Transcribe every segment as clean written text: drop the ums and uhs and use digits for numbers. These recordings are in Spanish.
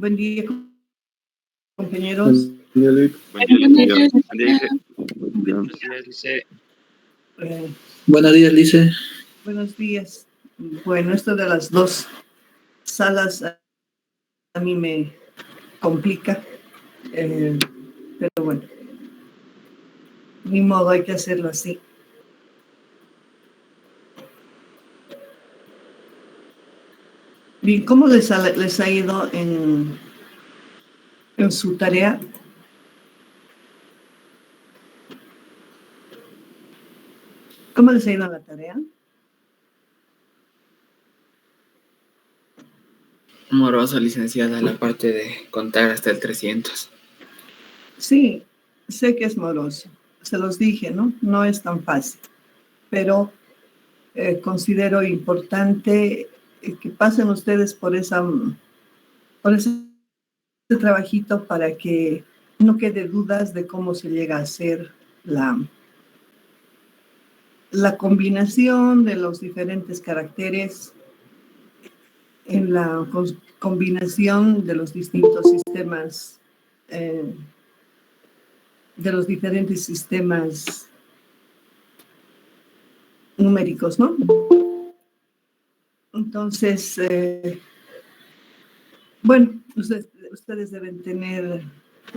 Buen día, compañeros. Buen día, Lice. Buenos días, Lice. Buenos días. Bueno, esto de las dos salas a mí me complica, pero bueno, ni modo, hay que hacerlo así. Bien, ¿cómo les ha ido en su tarea? ¿Cómo les ha ido en la tarea? Moroso, licenciada, la parte de contar hasta el 300. Sí, sé que es moroso. Se los dije, ¿no? No es tan fácil. Pero considero importante que pasen ustedes por ese trabajito para que no quede dudas de cómo se llega a hacer la combinación de los diferentes caracteres en la combinación de los distintos sistemas, de los diferentes sistemas numéricos, ¿no? Entonces, bueno, ustedes deben tener...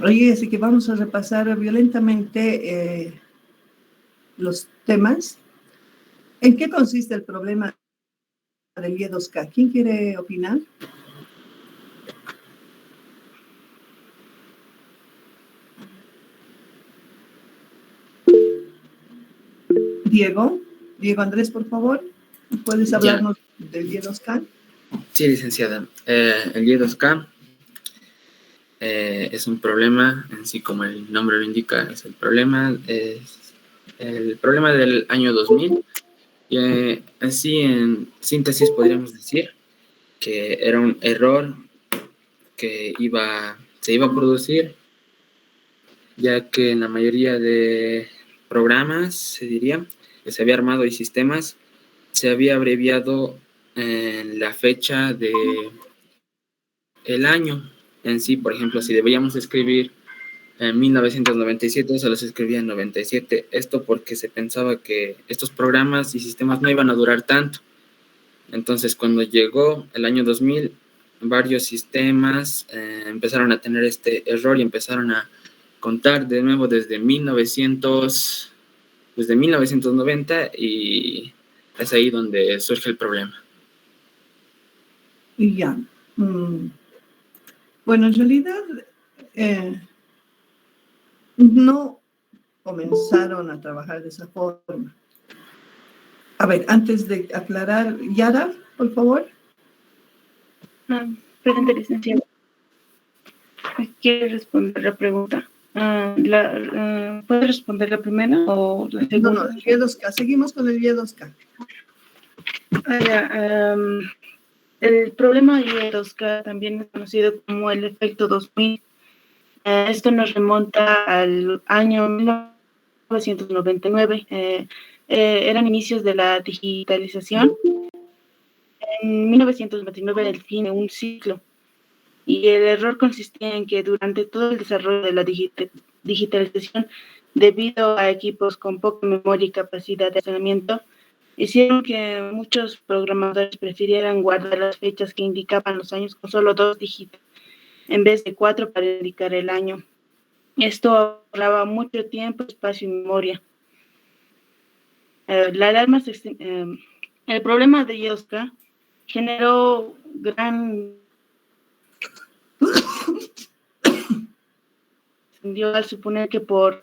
Oye, así que vamos a repasar violentamente los temas. ¿En qué consiste el problema del Y2K? ¿Quién quiere opinar? Diego Andrés, por favor, ¿puedes hablarnos del Y2K? Sí, licenciada. El Y2K es un problema, en sí como el nombre lo indica, es el problema del año 2000. Así en síntesis podríamos decir que era un error que se iba a producir, ya que en la mayoría de programas, se diría, que se había armado y sistemas, se había abreviado la fecha de el año en sí. Por ejemplo, si debíamos escribir en 1997, se los escribía en 97. Esto porque se pensaba que estos programas y sistemas no iban a durar tanto. Entonces, cuando llegó el año 2000, varios sistemas empezaron a tener este error y empezaron a contar de nuevo desde 1990, y es ahí donde surge el problema. Y ya. Bueno, en realidad no comenzaron a trabajar de esa forma. A ver, antes de aclarar, Yara, por favor. Presente, licenciado. ¿Quiere responder la pregunta? ¿Puede responder la primera o la segunda? No, el Y2K. Seguimos con el Y2K. El problema de Y2K también es conocido como el efecto 2000. Esto nos remonta al año 1999. Eran inicios de la digitalización. En 1999 era el fin de un ciclo. Y el error consistía en que durante todo el desarrollo de la digitalización, debido a equipos con poca memoria y capacidad de almacenamiento, hicieron que muchos programadores prefirieran guardar las fechas que indicaban los años con solo 2 dígitos, en vez de 4 para indicar el año. Esto ahorraba mucho tiempo, espacio y memoria. El problema de Y2K generó gran... al suponer que por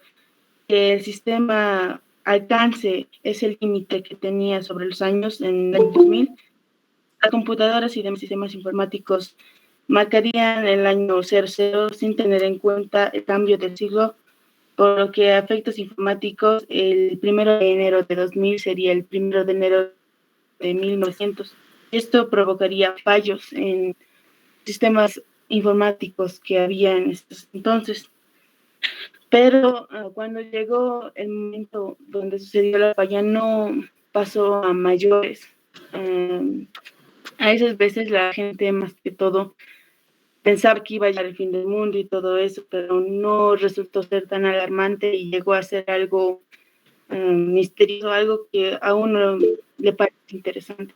que el sistema alcance es el límite que tenía sobre los años en el año 2000, las computadoras y demás sistemas informáticos marcarían el año 00 sin tener en cuenta el cambio del siglo, por lo que a efectos informáticos el 1 de enero de 2000 sería el 1 de enero de 1900. Esto provocaría fallos en sistemas informáticos que había en estos entonces. Pero cuando llegó el momento donde sucedió la falla, no pasó a mayores. A esas veces la gente, más que todo, pensaba que iba a llegar el fin del mundo y todo eso, pero no resultó ser tan alarmante y llegó a ser algo misterioso, algo que a uno le parece interesante.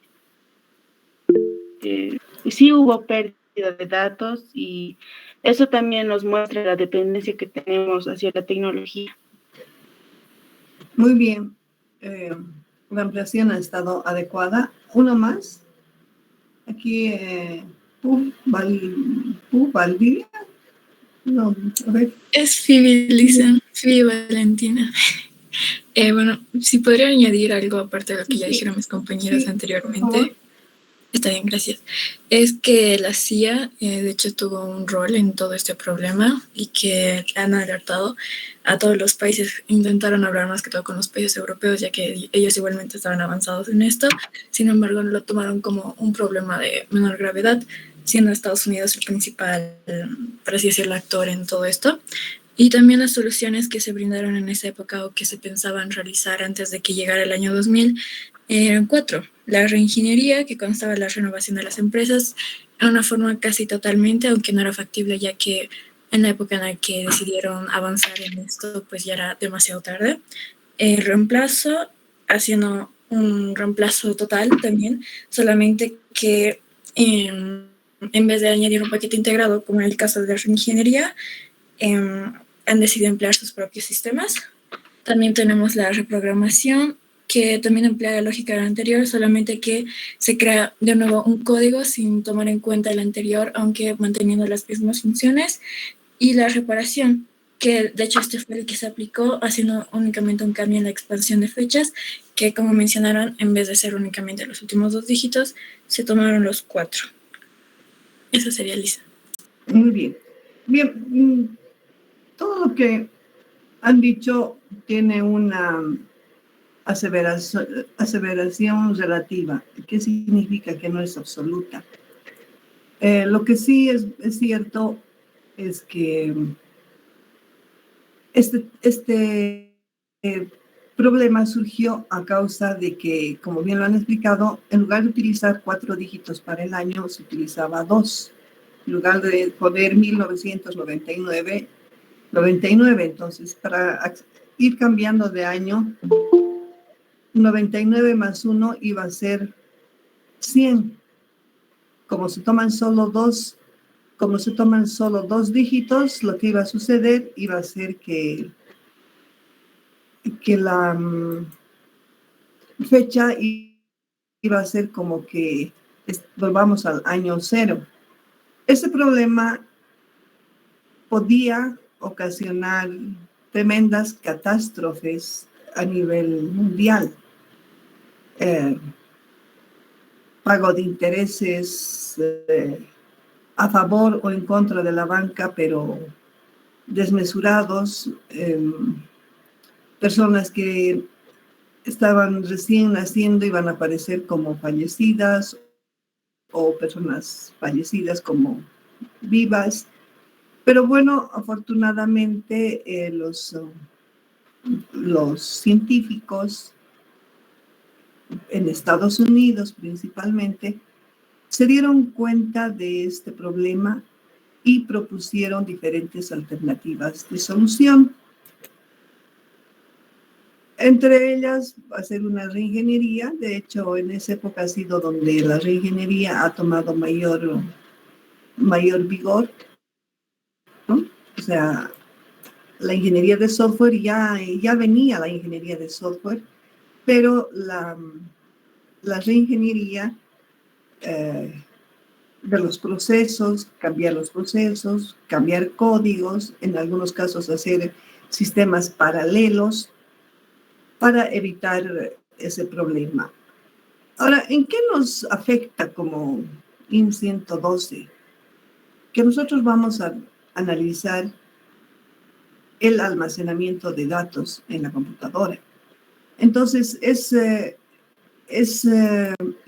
Y sí hubo pérdida de datos y eso también nos muestra la dependencia que tenemos hacia la tecnología. Muy bien. La ampliación ha estado adecuada. Uno más. Aquí, Valdivia. No, a ver. Es Phoebe, Lisa, Phoebe Valentina. Bueno, si podría añadir algo aparte de lo que ya dijeron mis compañeras anteriormente. Está bien, gracias. Es que la CIA, de hecho, tuvo un rol en todo este problema y que han alertado a todos los países. Intentaron hablar más que todo con los países europeos, ya que ellos igualmente estaban avanzados en esto. Sin embargo, lo tomaron como un problema de menor gravedad, siendo Estados Unidos el principal, por así decirlo, actor en todo esto. Y también las soluciones que se brindaron en esa época o que se pensaban realizar antes de que llegara el año 2000 eran 4. La reingeniería, que constaba en la renovación de las empresas, en una forma casi totalmente, aunque no era factible, ya que en la época en la que decidieron avanzar en esto, pues ya era demasiado tarde. Reemplazo, haciendo un reemplazo total también, solamente que en vez de añadir un paquete integrado, como en el caso de la reingeniería, han decidido emplear sus propios sistemas. También tenemos la reprogramación, que también emplea la lógica de la anterior, solamente que se crea de nuevo un código sin tomar en cuenta el anterior, aunque manteniendo las mismas funciones. Y la reparación, que de hecho este fue el que se aplicó haciendo únicamente un cambio en la expansión de fechas, que como mencionaron, en vez de ser únicamente los últimos 2 dígitos, se tomaron los 4. Eso sería, Lisa. Muy bien. Bien, todo lo que han dicho tiene una aseveración relativa. ¿Qué significa? Que no es absoluta. Lo que sí es cierto es que este problema surgió a causa de que, como bien lo han explicado, en lugar de utilizar 4 dígitos para el año, se utilizaba 2. En lugar de poner 1999, 99. Entonces, para ir cambiando de año, 99 más 1 iba a ser 100. Como se toman solo dos dígitos, lo que iba a suceder iba a ser que la fecha iba a ser como que volvamos al año 0. Ese problema podía ocasionar tremendas catástrofes a nivel mundial. Pago de intereses a favor o en contra de la banca, pero desmesurados, personas que estaban recién naciendo iban a aparecer como fallecidas o personas fallecidas como vivas. Pero bueno, afortunadamente los científicos en Estados Unidos principalmente se dieron cuenta de este problema y propusieron diferentes alternativas de solución. Entre ellas, hacer una reingeniería. De hecho, en esa época ha sido donde la reingeniería ha tomado mayor vigor, ¿no? O sea, la ingeniería de software ya venía la ingeniería de software, pero la reingeniería de los procesos, cambiar los procesos, cambiar códigos, en algunos casos hacer sistemas paralelos para evitar ese problema. Ahora, ¿en qué nos afecta como IN 112? Que nosotros vamos a analizar el almacenamiento de datos en la computadora. Entonces, es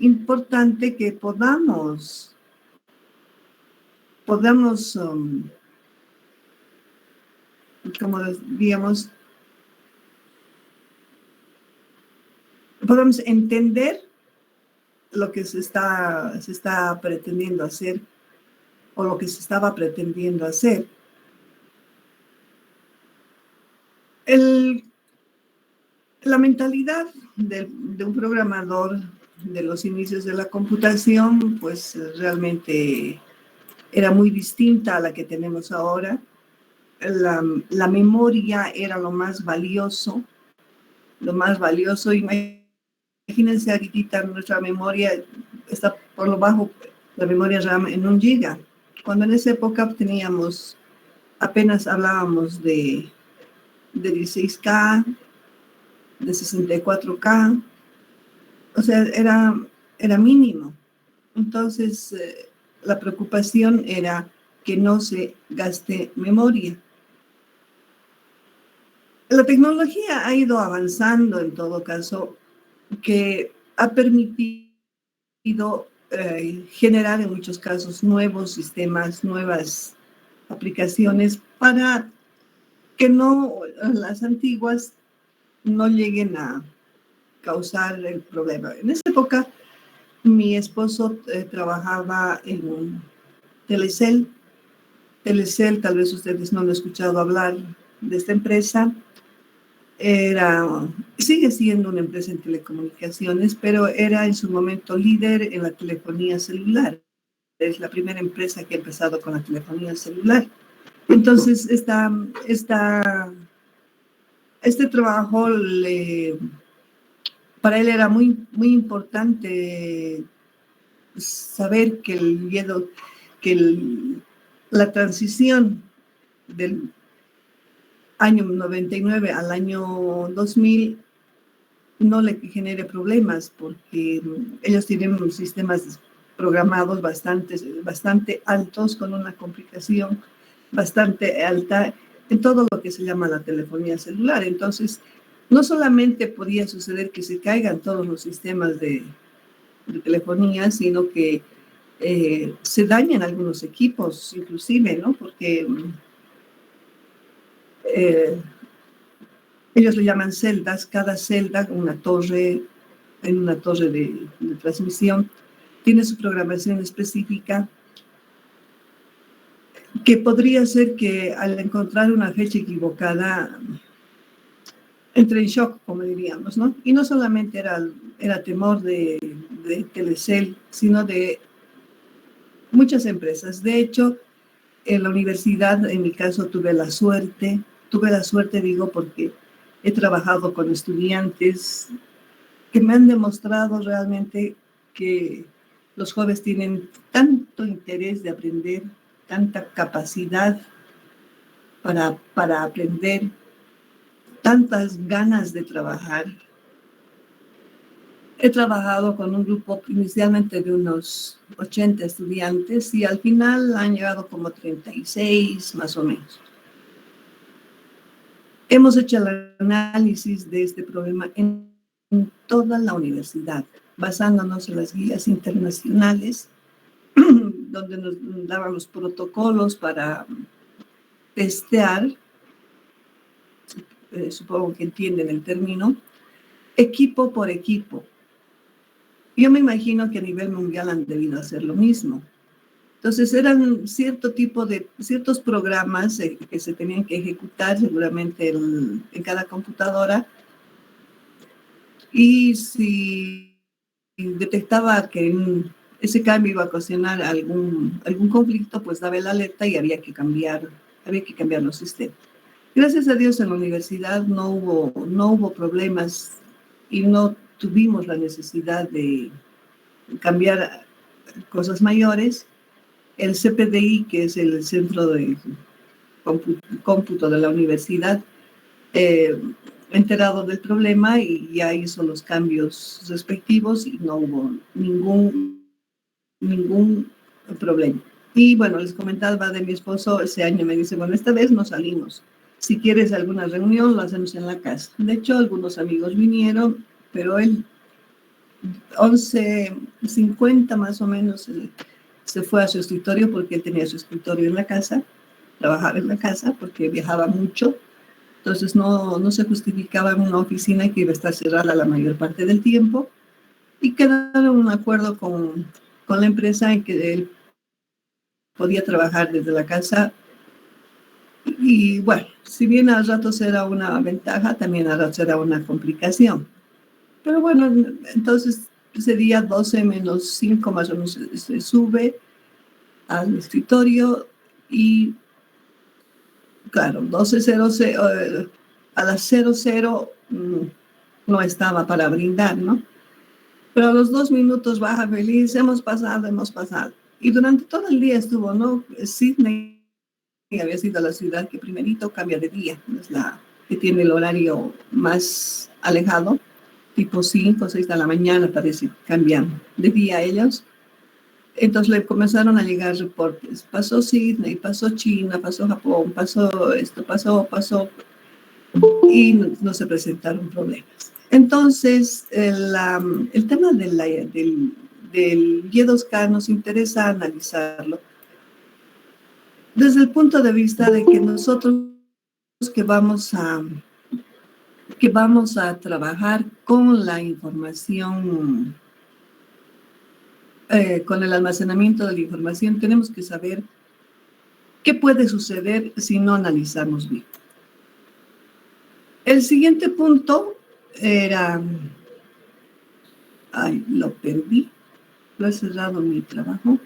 importante que podamos como diríamos, podamos entender lo que se está pretendiendo hacer o lo que se estaba pretendiendo hacer. La mentalidad de un programador de los inicios de la computación, pues realmente era muy distinta a la que tenemos ahora. La memoria era lo más valioso. Imagínense ahorita nuestra memoria está por lo bajo, la memoria RAM en 1 giga. Cuando en esa época apenas hablábamos de 16K, de 64K, o sea, era mínimo. Entonces, la preocupación era que no se gaste memoria. La tecnología ha ido avanzando en todo caso, que ha permitido generar en muchos casos nuevos sistemas, nuevas aplicaciones para que las antiguas no lleguen a causar el problema. En esa época, mi esposo trabajaba en Telecel. Telecel, tal vez ustedes no han escuchado hablar de esta empresa. Sigue siendo una empresa en telecomunicaciones, pero era en su momento líder en la telefonía celular. Es la primera empresa que ha empezado con la telefonía celular. Entonces, este trabajo para él era muy, muy importante saber la transición del año 99 al año 2000 no le genere problemas, porque ellos tienen sistemas programados bastante altos, con una complicación bastante alta en todo lo que se llama la telefonía celular. Entonces, no solamente podía suceder que se caigan todos los sistemas de telefonía, sino que se dañan algunos equipos, inclusive, ¿no? Porque ellos le llaman celdas, cada celda, en una torre de transmisión, tiene su programación específica, que podría ser que al encontrar una fecha equivocada entre en shock, como diríamos, ¿no? Y no solamente era temor de Telecel, sino de muchas empresas. De hecho, en la universidad, en mi caso, tuve la suerte, digo, porque he trabajado con estudiantes que me han demostrado realmente que los jóvenes tienen tanto interés de aprender, tanta capacidad para aprender, tantas ganas de trabajar. He trabajado con un grupo inicialmente de unos 80 estudiantes y al final han llegado como 36 más o menos. Hemos hecho el análisis de este problema en toda la universidad, basándonos en las guías internacionales, donde nos daban los protocolos para testear, supongo que entienden el término, equipo por equipo. Yo me imagino que a nivel mundial han debido hacer lo mismo. Entonces eran ciertos programas que se tenían que ejecutar seguramente en cada computadora, y si detectaba que ese cambio iba a ocasionar algún conflicto, pues daba la alerta y había que cambiar los sistemas. Gracias a Dios en la universidad no hubo problemas y no tuvimos la necesidad de cambiar cosas mayores. El CPDI, que es el Centro de Cómputo de la universidad, enterado del problema y ya hizo los cambios respectivos y no hubo ningún problema. Y bueno, les comentaba de mi esposo, ese año me dice, bueno, esta vez no salimos. Si quieres alguna reunión, lo hacemos en la casa. De hecho, algunos amigos vinieron, pero él 11:50 más o menos se fue a su escritorio, porque él tenía su escritorio en la casa, trabajaba en la casa porque viajaba mucho. Entonces no se justificaba en una oficina que iba a estar cerrada la mayor parte del tiempo, y quedaron un acuerdo con la empresa en que él podía trabajar desde la casa. Y bueno, si bien a ratos era una ventaja, también a ratos era una complicación. Pero bueno, entonces ese día 12 menos 5 más o menos se sube al escritorio y claro, 12:00, a las 00 no estaba para brindar, ¿no? Pero a los 2 minutos baja feliz, hemos pasado. Y durante todo el día estuvo, ¿no? Sydney había sido la ciudad que primerito cambia de día, es la que tiene el horario más alejado, tipo 5 o 6 de la mañana parece, cambian de día ellos. Entonces le comenzaron a llegar reportes. Pasó Sydney, pasó China, pasó Japón, pasó esto, pasó, y no se presentaron problemas. Entonces, el tema del Y2K nos interesa analizarlo desde el punto de vista de que nosotros que vamos a trabajar con la información, con el almacenamiento de la información, tenemos que saber qué puede suceder si no analizamos bien. El siguiente punto era... Ay, lo perdí. Lo he cerrado mi trabajo.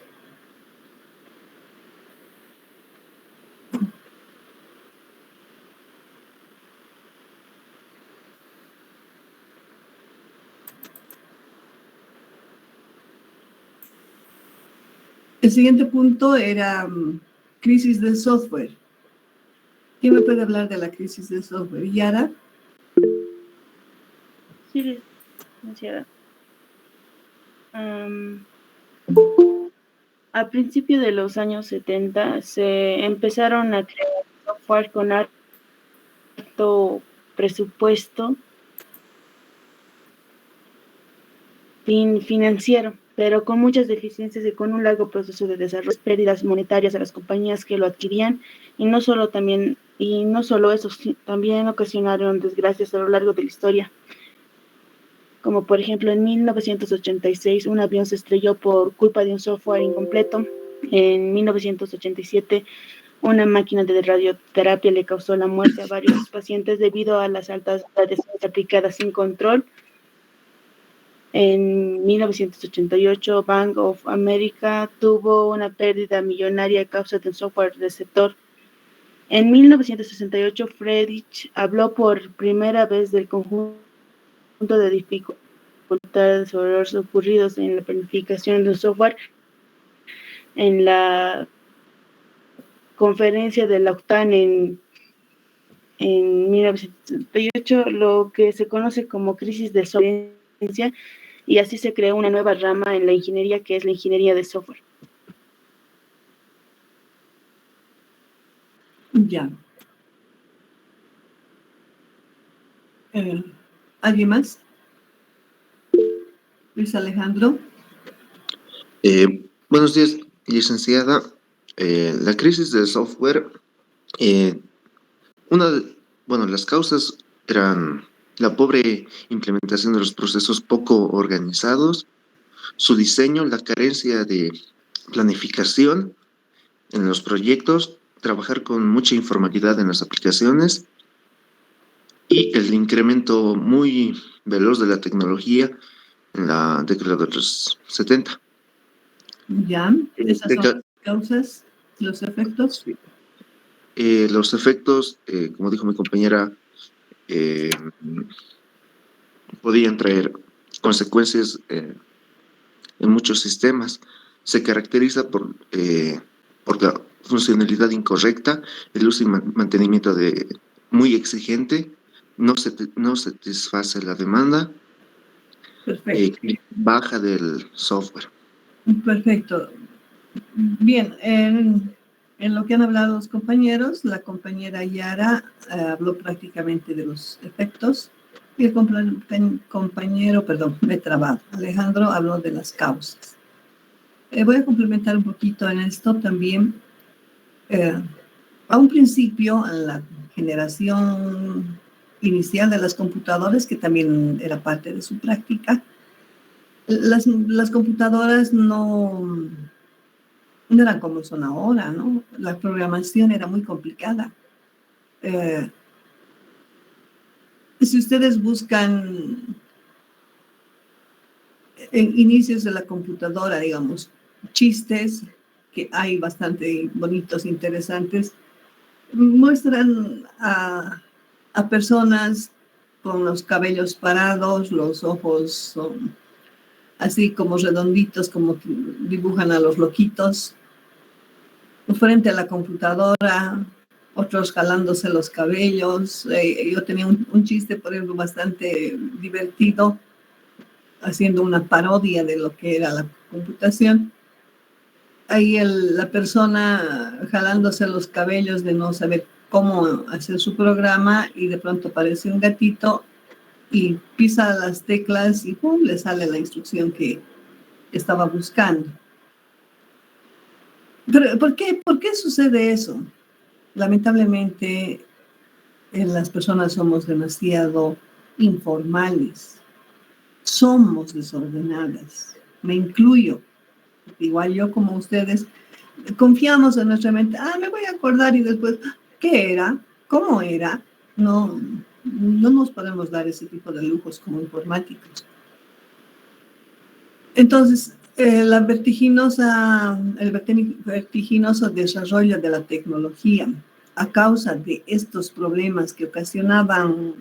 El siguiente punto era crisis de software. ¿Quién me puede hablar de la crisis de software? ¿Yara? Sí, licenciada. A principios de los años 70 se empezaron a crear software con alto presupuesto financiero, pero con muchas deficiencias y con un largo proceso de desarrollo, pérdidas monetarias a las compañías que lo adquirían, y no solo eso, también ocasionaron desgracias a lo largo de la historia. Como por ejemplo en 1986 un avión se estrelló por culpa de un software incompleto. En 1987 una máquina de radioterapia le causó la muerte a varios pacientes debido a las altas radiaciones aplicadas sin control. En 1988 Bank of America tuvo una pérdida millonaria a causa de un software receptor. En 1968 Friedrich habló por primera vez del conjunto de dificultades o errores ocurridos en la planificación de un software en la conferencia de la OTAN en 1968, lo que se conoce como crisis de solvencia, y así se creó una nueva rama en la ingeniería que es la ingeniería de software. Ya. ¿Alguien más? Luis Alejandro. Buenos días, licenciada. La crisis del software, las causas eran la pobre implementación de los procesos poco organizados, su diseño, la carencia de planificación en los proyectos, trabajar con mucha informalidad en las aplicaciones y el incremento muy veloz de la tecnología en la década de los 70. Ya, esas son las causas, los efectos. Los efectos, como dijo mi compañera, podían traer consecuencias en muchos sistemas. Se caracteriza por la funcionalidad incorrecta, el uso y mantenimiento muy exigente, no satisface la demanda, baja del software. Perfecto. Bien, en lo que han hablado los compañeros, la compañera Yara habló prácticamente de los efectos y el compañero, perdón, me he trabado, Alejandro habló de las causas. Voy a complementar un poquito en esto también. A un principio, en la generación inicial de las computadoras, que también era parte de su práctica, las computadoras no no eran como son ahora, ¿no? La programación era muy complicada. Si ustedes buscan en inicios de la computadora, digamos, chistes, que hay bastante bonitos, interesantes, muestran a personas con los cabellos parados, los ojos son así como redonditos, como que dibujan a los loquitos, frente a la computadora, otros jalándose los cabellos. Yo tenía un chiste, por ejemplo, bastante divertido, haciendo una parodia de lo que era la computación. Ahí la persona jalándose los cabellos de no saber cómo hacer su programa y de pronto aparece un gatito y pisa las teclas y ¡pum!, le sale la instrucción que estaba buscando. Pero ¿por qué sucede eso? Lamentablemente, las personas somos demasiado informales, somos desordenadas, me incluyo. Igual yo como ustedes, confiamos en nuestra mente, me voy a acordar y después, ¿qué era? ¿Cómo era? No nos podemos dar ese tipo de lujos como informáticos. Entonces, el vertiginoso desarrollo de la tecnología a causa de estos problemas que ocasionaban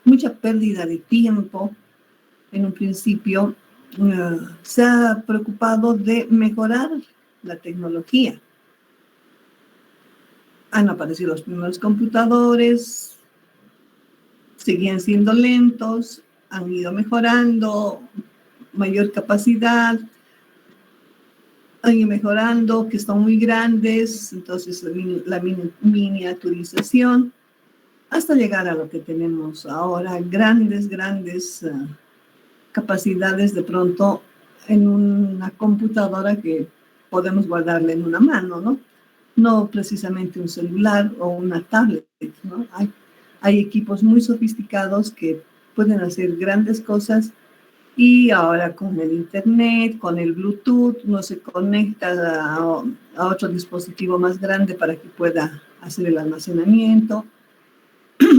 mucha pérdida de tiempo en un principio, se ha preocupado de mejorar la tecnología. Han aparecido los primeros computadores, seguían siendo lentos, han ido mejorando, mayor capacidad, han ido mejorando, que están muy grandes, entonces la miniaturización, hasta llegar a lo que tenemos ahora, grandes capacidades de pronto en una computadora que podemos guardarla en una mano, ¿no? No precisamente un celular o una tablet, ¿no? Hay equipos muy sofisticados que pueden hacer grandes cosas y ahora con el internet, con el Bluetooth, uno se conecta a otro dispositivo más grande para que pueda hacer el almacenamiento,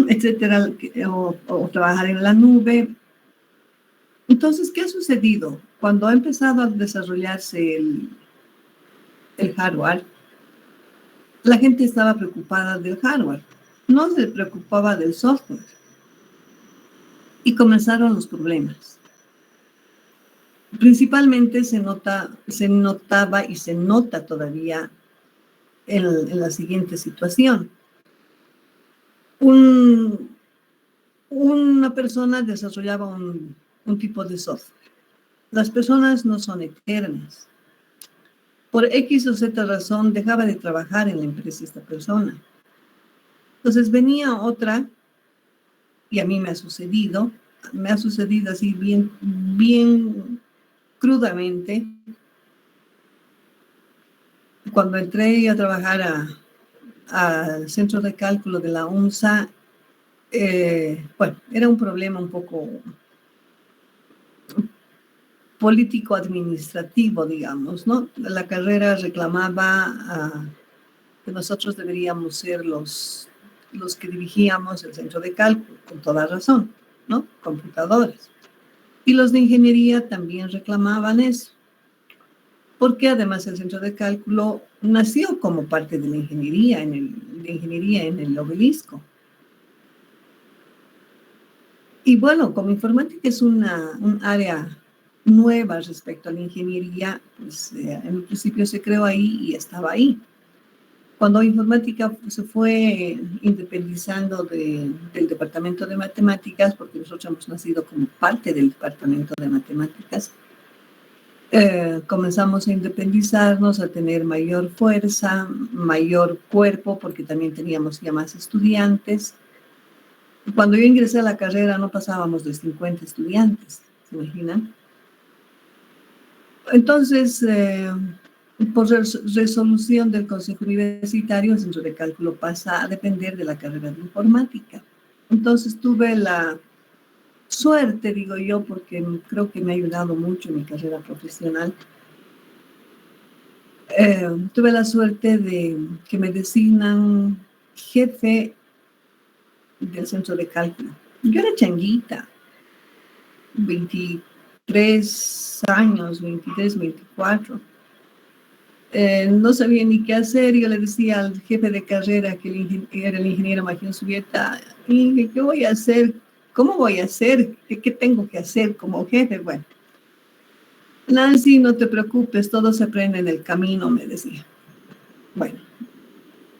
etcétera, o trabajar en la nube. Entonces, ¿qué ha sucedido? Cuando ha empezado a desarrollarse el hardware, la gente estaba preocupada del hardware, no se preocupaba del software. Y comenzaron los problemas. Principalmente se notaba y se nota todavía en la siguiente situación. Una persona desarrollaba un tipo de software. Las personas no son eternas. Por X o Z razón dejaba de trabajar en la empresa esta persona. Entonces venía otra, y a mí me ha sucedido así bien crudamente. Cuando entré a trabajar al centro de cálculo de la UNSA, era un problema un poco político-administrativo, digamos, ¿no? La carrera reclamaba que nosotros deberíamos ser los que dirigíamos el centro de cálculo, con toda razón, ¿no? Computadores. Y los de ingeniería también reclamaban eso, porque además el centro de cálculo nació como parte de la ingeniería en el Obelisco. Y bueno, como informática es un área nueva respecto a la ingeniería, pues en un principio se creó ahí y estaba ahí. Cuando informática se fue independizando del departamento de matemáticas, porque nosotros hemos nacido como parte del departamento de matemáticas, comenzamos a independizarnos, a tener mayor fuerza, mayor cuerpo, porque también teníamos ya más estudiantes. Cuando yo ingresé a la carrera no pasábamos de 50 estudiantes, ¿se imaginan? Entonces, por resolución del Consejo Universitario, el centro de cálculo pasa a depender de la carrera de informática. Entonces tuve la suerte, digo yo, porque creo que me ha ayudado mucho en mi carrera profesional, tuve la suerte de que me designan jefe del centro de cálculo. Yo era changuita, 23 años, 23, 24. No sabía ni qué hacer. Yo le decía al jefe de carrera, que era el ingeniero Magín Subieta, ¿y qué voy a hacer? ¿Cómo voy a hacer? ¿Qué tengo que hacer como jefe? Bueno, Nancy, no te preocupes, todo se aprende en el camino, me decía. Bueno,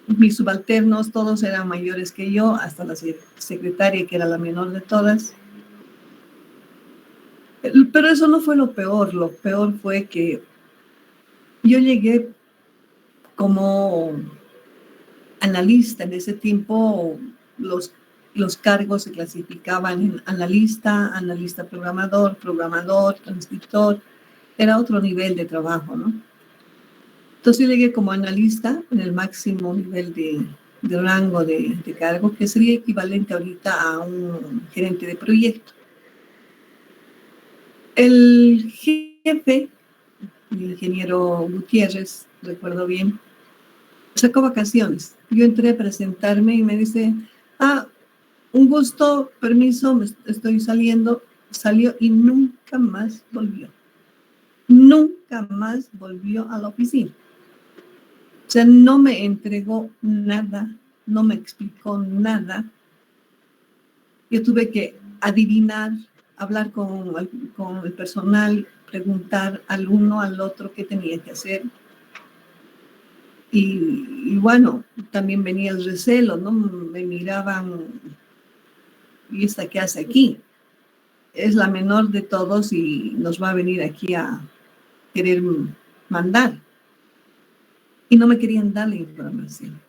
mis subalternos, todos eran mayores que yo, hasta la secretaria, que era la menor de todas. Pero eso no fue lo peor fue que yo llegué como analista. En ese tiempo los cargos se clasificaban en analista programador, transcriptor. Era otro nivel de trabajo, ¿no? Entonces yo llegué como analista en el máximo nivel de rango de cargo, que sería equivalente ahorita a un gerente de proyecto. El jefe, el ingeniero Gutiérrez, recuerdo bien, sacó vacaciones. Yo entré a presentarme y me dice, un gusto, permiso, me estoy saliendo. Salió y nunca más volvió. Nunca más volvió a la oficina. O sea, no me entregó nada, no me explicó nada. Yo tuve que adivinar, hablar con el personal, preguntar al uno al otro qué tenía que hacer. Y bueno, también venía el recelo, ¿no? Me miraban, ¿y esta qué hace aquí? Es la menor de todos y nos va a venir aquí a querer mandar. Y no me querían dar la información.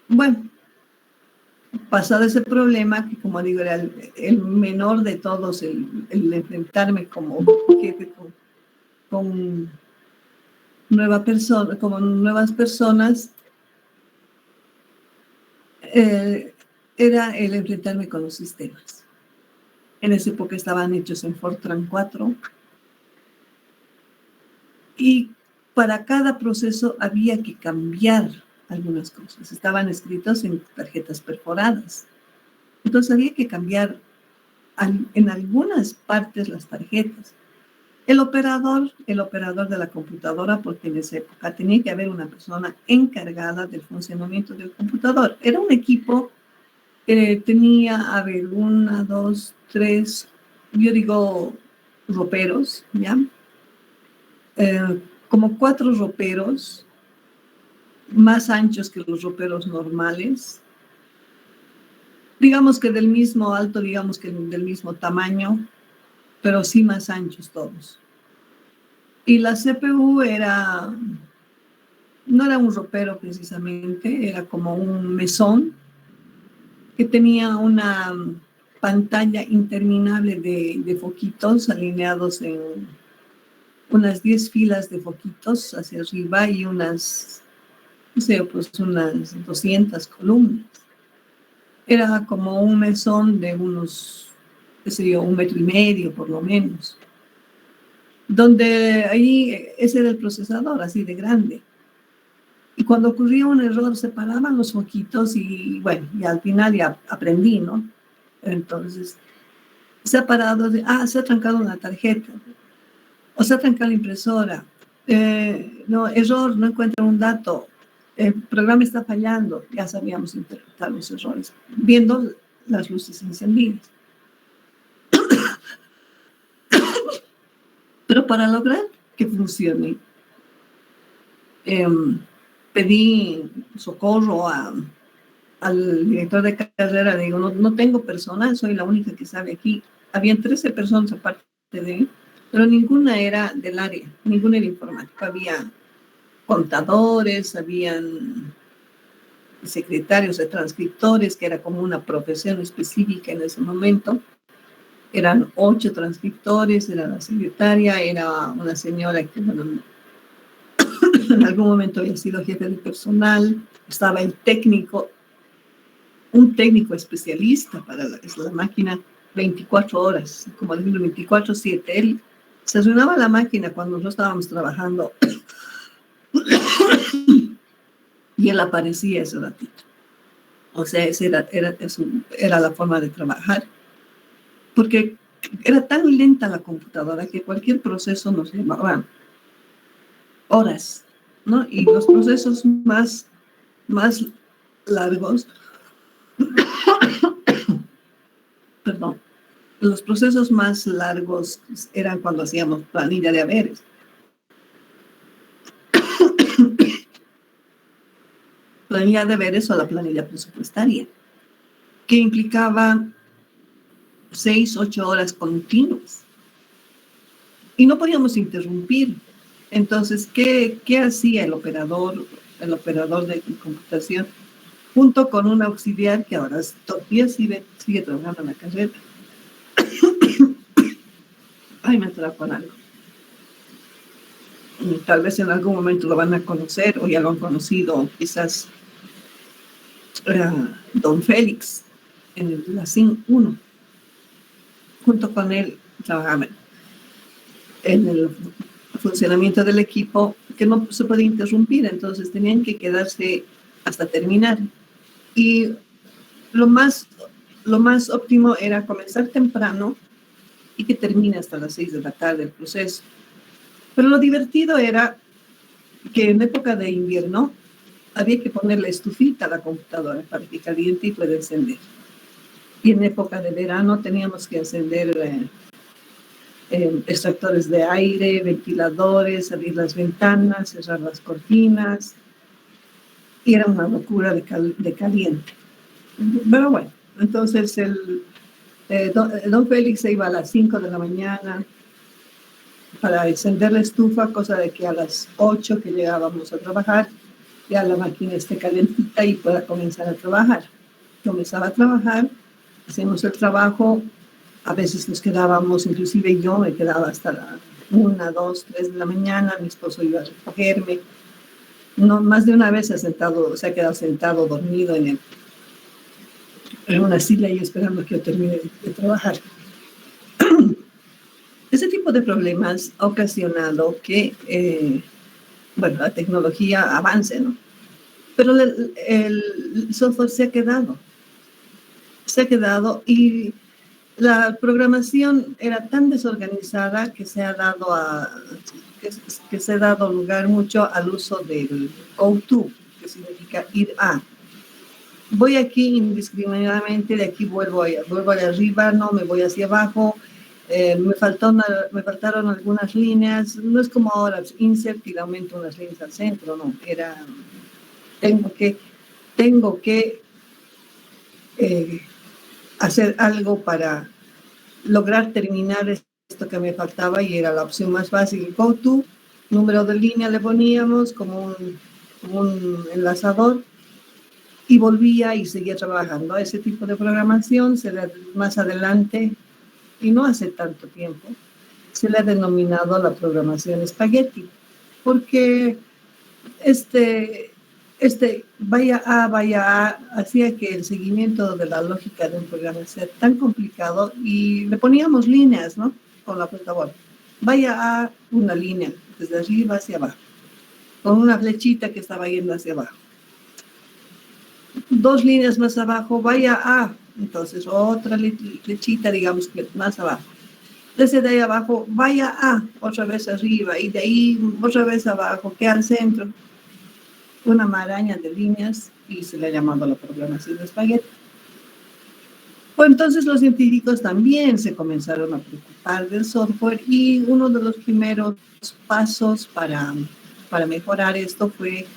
Bueno, pasado ese problema, que como digo, era el menor de todos, el enfrentarme como jefe con nuevas personas, era el enfrentarme con los sistemas. En esa época estaban hechos en Fortran 4 y para cada proceso había que cambiar algunas cosas. Estaban escritos en tarjetas perforadas. Entonces había que cambiar en algunas partes las tarjetas. El operador de la computadora, porque en esa época tenía que haber una persona encargada del funcionamiento del computador. Era un equipo que tenía, 1, 2, 3, yo digo roperos, ¿ya? Como 4 roperos, más anchos que los roperos normales. Digamos que del mismo alto, digamos que del mismo tamaño, pero sí más anchos todos. Y la CPU no era un ropero precisamente, era como un mesón que tenía una pantalla interminable de foquitos alineados en unas 10 filas de foquitos hacia arriba y unas 200 columnas. Era como un mesón de unos, 1,5 metros por lo menos, donde ahí ese era el procesador, así de grande. Y cuando ocurría un error, se paraban los foquitos y bueno, y al final ya aprendí, ¿no? Entonces, se ha parado, se ha trancado una tarjeta, o se ha trancado la impresora, no, error, no encuentra un dato, el programa está fallando. Ya sabíamos interpretar los errores, viendo las luces encendidas. Pero para lograr que funcione, pedí socorro al director de carrera. Le digo, no tengo personal, soy la única que sabe aquí. Habían 13 personas aparte de mí, pero ninguna era del área, ninguna era informática. Había contadores, habían secretarios de transcriptores, que era como una profesión específica en ese momento. Eran 8 transcriptores, era la secretaria, era una señora que en algún momento había sido jefe de personal, estaba el técnico, un técnico especialista para la máquina 24 horas, como decirlo, 24/7. Él Se arruinaba la máquina cuando no estábamos trabajando y él aparecía ese ratito. O sea, era la forma de trabajar, porque era tan lenta la computadora que cualquier proceso nos llevaba horas, ¿no? Y los procesos más largos, perdón, los procesos más largos eran cuando hacíamos planilla de haberes. Planilla de haberes o la planilla presupuestaria, que implicaba 6, 8 horas continuas. Y no podíamos interrumpir. Entonces, ¿qué hacía el operador de computación? Junto con un auxiliar que ahora todavía sigue trabajando en la carrera. Ay, me atrapó en algo. Tal vez en algún momento lo van a conocer o ya lo han conocido, quizás Don Félix, en la SIN 1. Junto con él trabajaban en el funcionamiento del equipo, que no se podía interrumpir, entonces tenían que quedarse hasta terminar. Y lo más óptimo era comenzar temprano y que termine hasta las 6 de la tarde el proceso. Pero lo divertido era que en época de invierno había que ponerle estufita a la computadora para que caliente y pueda encender. Y en época de verano teníamos que encender extractores de aire, ventiladores, abrir las ventanas, cerrar las cortinas. Y era una locura de caliente. Pero bueno, entonces don Félix se iba a las 5 de la mañana para encender la estufa, cosa de que a las 8 que llegábamos a trabajar, ya la máquina esté calentita y pueda comenzar a trabajar. Comenzaba a trabajar, hacíamos el trabajo, a veces nos quedábamos, inclusive yo me quedaba hasta la 1, 2, 3 de la mañana, mi esposo iba a recogerme. No, más de una vez se ha quedado sentado, dormido en una silla y esperando que yo termine de trabajar. Ese tipo de problemas ha ocasionado que, la tecnología avance, ¿no? Pero el software se ha quedado y la programación era tan desorganizada que se ha dado lugar mucho al uso del go-to, que significa ir a. Voy aquí indiscriminadamente, de aquí vuelvo allá arriba, no me voy hacia abajo, me faltaron algunas líneas, no es como ahora, insert y le aumento unas líneas al centro, no, tengo que hacer algo para lograr terminar esto que me faltaba y era la opción más fácil, go to, número de línea le poníamos como un enlazador y volvía y seguía trabajando. Ese tipo de programación se le más adelante, y no hace tanto tiempo, se le ha denominado la programación espagueti, porque vaya a, hacía que el seguimiento de la lógica de un programa sea tan complicado y le poníamos líneas, ¿no? Con la flechadora. Vaya a una línea, desde arriba hacia abajo, con una flechita que estaba yendo hacia abajo. 2 líneas más abajo, vaya a, entonces otra flechita, digamos que más abajo. Desde de ahí abajo, vaya a, otra vez arriba, y de ahí otra vez abajo, que al centro. Una maraña de líneas y se le ha llamado la programación de espagueti. Pues entonces los científicos también se comenzaron a preocupar del software y uno de los primeros pasos para mejorar esto fue,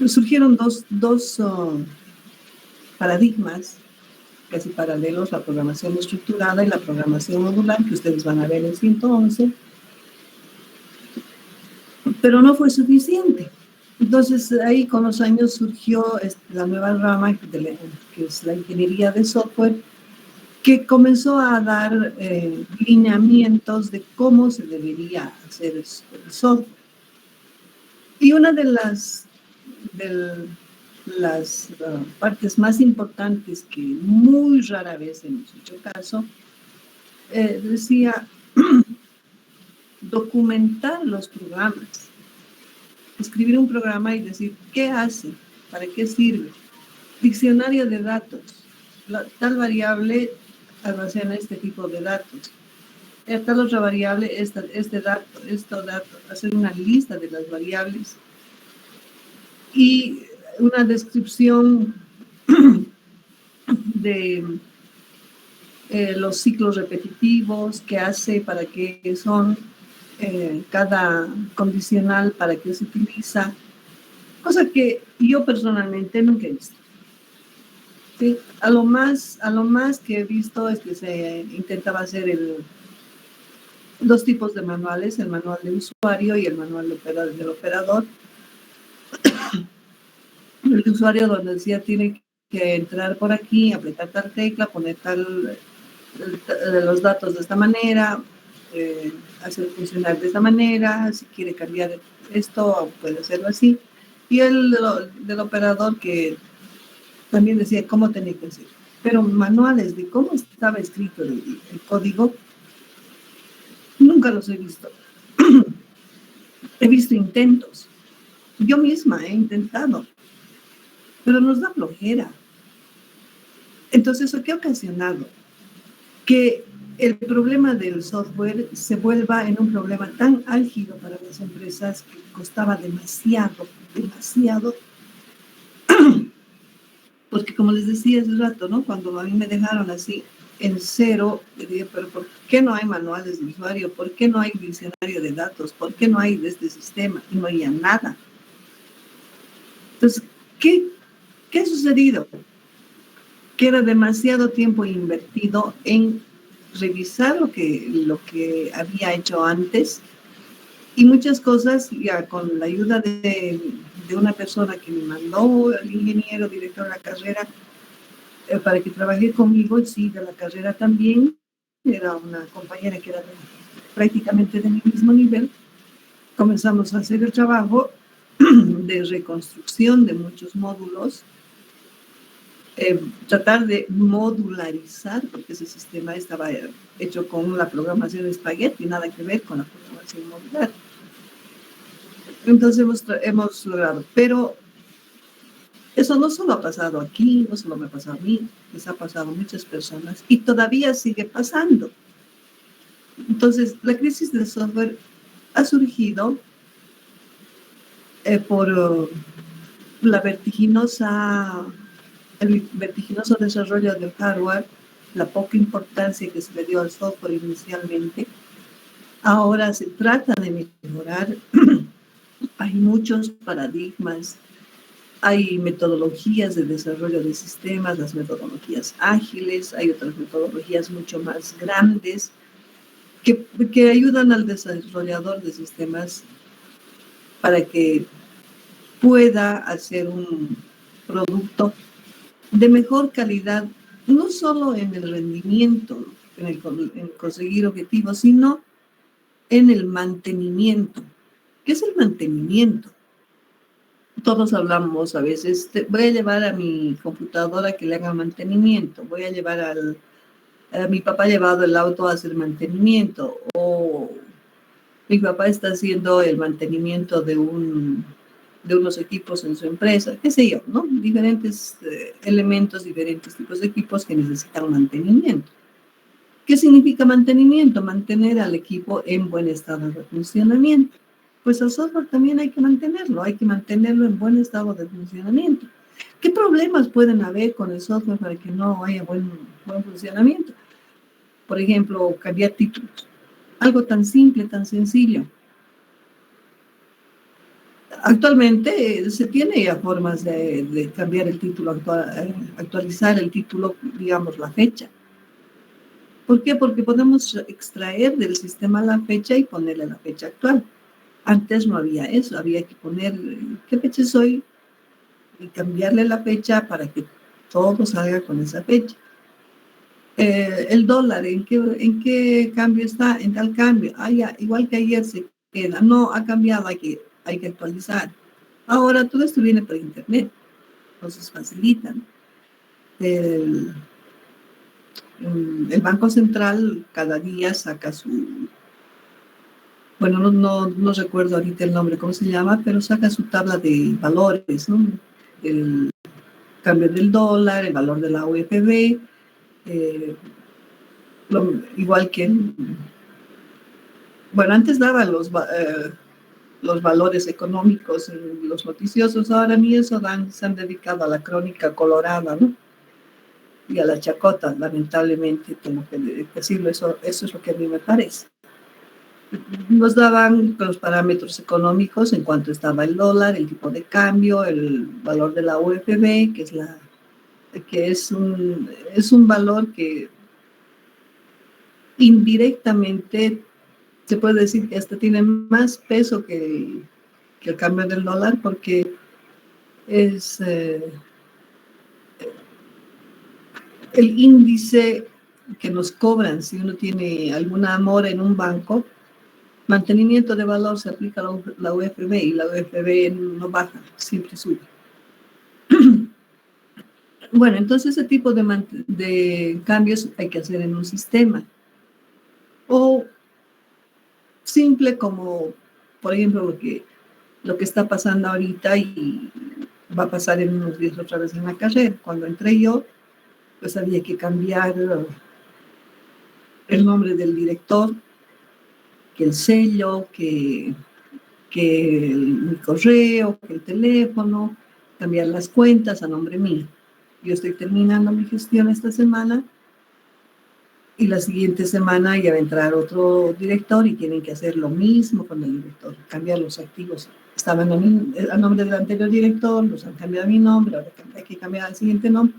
surgieron dos paradigmas casi paralelos, la programación estructurada y la programación modular, que ustedes van a ver en 111. Pero no fue suficiente. Entonces, ahí con los años surgió la nueva rama, que es la ingeniería de software, que comenzó a dar lineamientos de cómo se debería hacer el software. Y una de las partes más importantes que muy rara vez hemos hecho caso decía documentar los programas, escribir un programa y decir qué hace, para qué sirve. Diccionario de datos, tal variable almacena este tipo de datos. Tal otra variable, este dato, hacer una lista de las variables y una descripción de los ciclos repetitivos, qué hace, para qué son, cada condicional, para qué se utiliza, cosa que yo personalmente nunca he visto. ¿Sí? A lo más que he visto es que se intentaba hacer dos tipos de manuales, el manual de usuario y el manual del operador. El de usuario donde decía tiene que entrar por aquí, apretar tal tecla, poner los datos de esta manera, hacer funcionar de esta manera, si quiere cambiar esto puede hacerlo así. Y el del operador que también decía cómo tenía que hacer. Pero manuales de cómo estaba escrito el código, nunca los he visto. He visto intentos. Yo misma he intentado, pero nos da flojera. Entonces, ¿eso qué ha ocasionado? Que el problema del software se vuelva en un problema tan álgido para las empresas que costaba demasiado, porque como les decía hace rato, ¿no? Cuando a mí me dejaron así en cero, le dije, pero ¿por qué no hay manuales de usuario? ¿Por qué no hay diccionario de datos? ¿Por qué no hay de este sistema? Y no había nada. Entonces, ¿qué ha sucedido? Que era demasiado tiempo invertido en revisar lo que había hecho antes y muchas cosas ya con la ayuda de una persona que me mandó, el ingeniero, director de la carrera, para que trabaje conmigo, sí, de la carrera también, era una compañera que era prácticamente de mi mismo nivel. Comenzamos a hacer el trabajo de reconstrucción de muchos módulos, tratar de modularizar, porque ese sistema estaba hecho con la programación Spaghetti, nada que ver con la programación modular. Entonces hemos logrado, pero eso no solo ha pasado aquí, no solo me ha pasado a mí, les ha pasado a muchas personas y todavía sigue pasando. Entonces, la crisis del software ha surgido por el vertiginoso desarrollo del hardware, la poca importancia que se le dio al software inicialmente. Ahora se trata de mejorar. Hay muchos paradigmas, hay metodologías de desarrollo de sistemas, las metodologías ágiles, hay otras metodologías mucho más grandes que ayudan al desarrollador de sistemas para que pueda hacer un producto de mejor calidad, no solo en el rendimiento, en conseguir objetivos, sino en el mantenimiento. ¿Qué es el mantenimiento? Todos hablamos a veces, voy a llevar a mi computadora que le haga mantenimiento, voy a llevar mi papá ha llevado el auto a hacer mantenimiento, o mi papá está haciendo el mantenimiento de unos equipos en su empresa, qué sé yo, ¿no? Diferentes elementos, diferentes tipos de equipos que necesitan mantenimiento. ¿Qué significa mantenimiento? Mantener al equipo en buen estado de funcionamiento. Pues el software también hay que mantenerlo en buen estado de funcionamiento. ¿Qué problemas pueden haber con el software para que no haya buen funcionamiento? Por ejemplo, cambiar títulos. Algo tan simple, tan sencillo. Actualmente se tiene ya formas de cambiar el título, actualizar el título, digamos, la fecha. ¿Por qué? Porque podemos extraer del sistema la fecha y ponerle la fecha actual. Antes no había eso, había que poner qué fecha es hoy y cambiarle la fecha para que todo salga con esa fecha. El dólar, ¿en qué cambio está? En tal cambio. Ya, igual que ayer se queda. No, ha cambiado, hay que actualizar. Ahora todo esto viene por internet, entonces facilitan. el Banco Central cada día saca su, bueno, no recuerdo ahorita el nombre, cómo se llama, pero saca su tabla de valores, ¿no? El cambio del dólar, el valor de la UFB, igual que, bueno, antes daba los valores económicos en los noticiosos, ahora ni eso dan, se han dedicado a la crónica colorada, ¿no? Y a la chacota, lamentablemente, tengo que decirlo, eso es lo que a mí me parece. Nos daban los parámetros económicos en cuanto estaba el dólar, el tipo de cambio, el valor de la UFB, que es un valor que indirectamente se puede decir que hasta tiene más peso que el cambio del dólar, porque es el índice que nos cobran si uno tiene alguna mora en un banco. Mantenimiento de valor se aplica a la UFB y la UFB no baja, siempre sube. Bueno, entonces ese tipo de cambios hay que hacer en un sistema. O simple como, por ejemplo, lo que está pasando ahorita y va a pasar en unos días otra vez en la carrera. Cuando entré yo, pues había que cambiar el nombre del director, que el sello, que mi correo, que el teléfono, cambiar las cuentas a nombre mío. Yo estoy terminando mi gestión esta semana y la siguiente semana ya va a entrar otro director y tienen que hacer lo mismo con el director, cambiar los activos. Estaban a nombre del anterior director, los han cambiado a mi nombre, ahora hay que cambiar al siguiente nombre.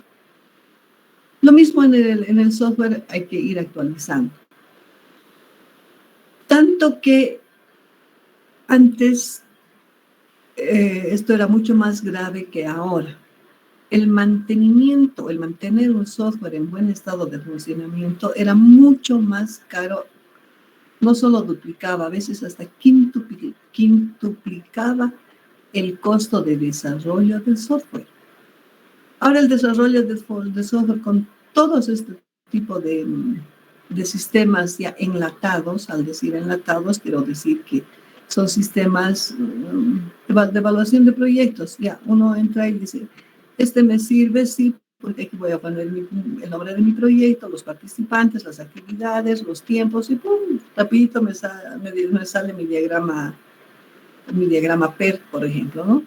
Lo mismo en el software, hay que ir actualizando. Tanto que antes esto era mucho más grave que ahora. El mantener un software en buen estado de funcionamiento era mucho más caro. No solo duplicaba, a veces hasta quintuplicaba el costo de desarrollo del software. Ahora el desarrollo de software con todos este tipo de sistemas ya enlatados, al decir enlatados, quiero decir que son sistemas de evaluación de proyectos. Ya uno entra y dice, este me sirve, sí, porque aquí voy a poner el nombre de mi proyecto, los participantes, las actividades, los tiempos, y pum, rapidito me sale mi diagrama PERT, por ejemplo, ¿no?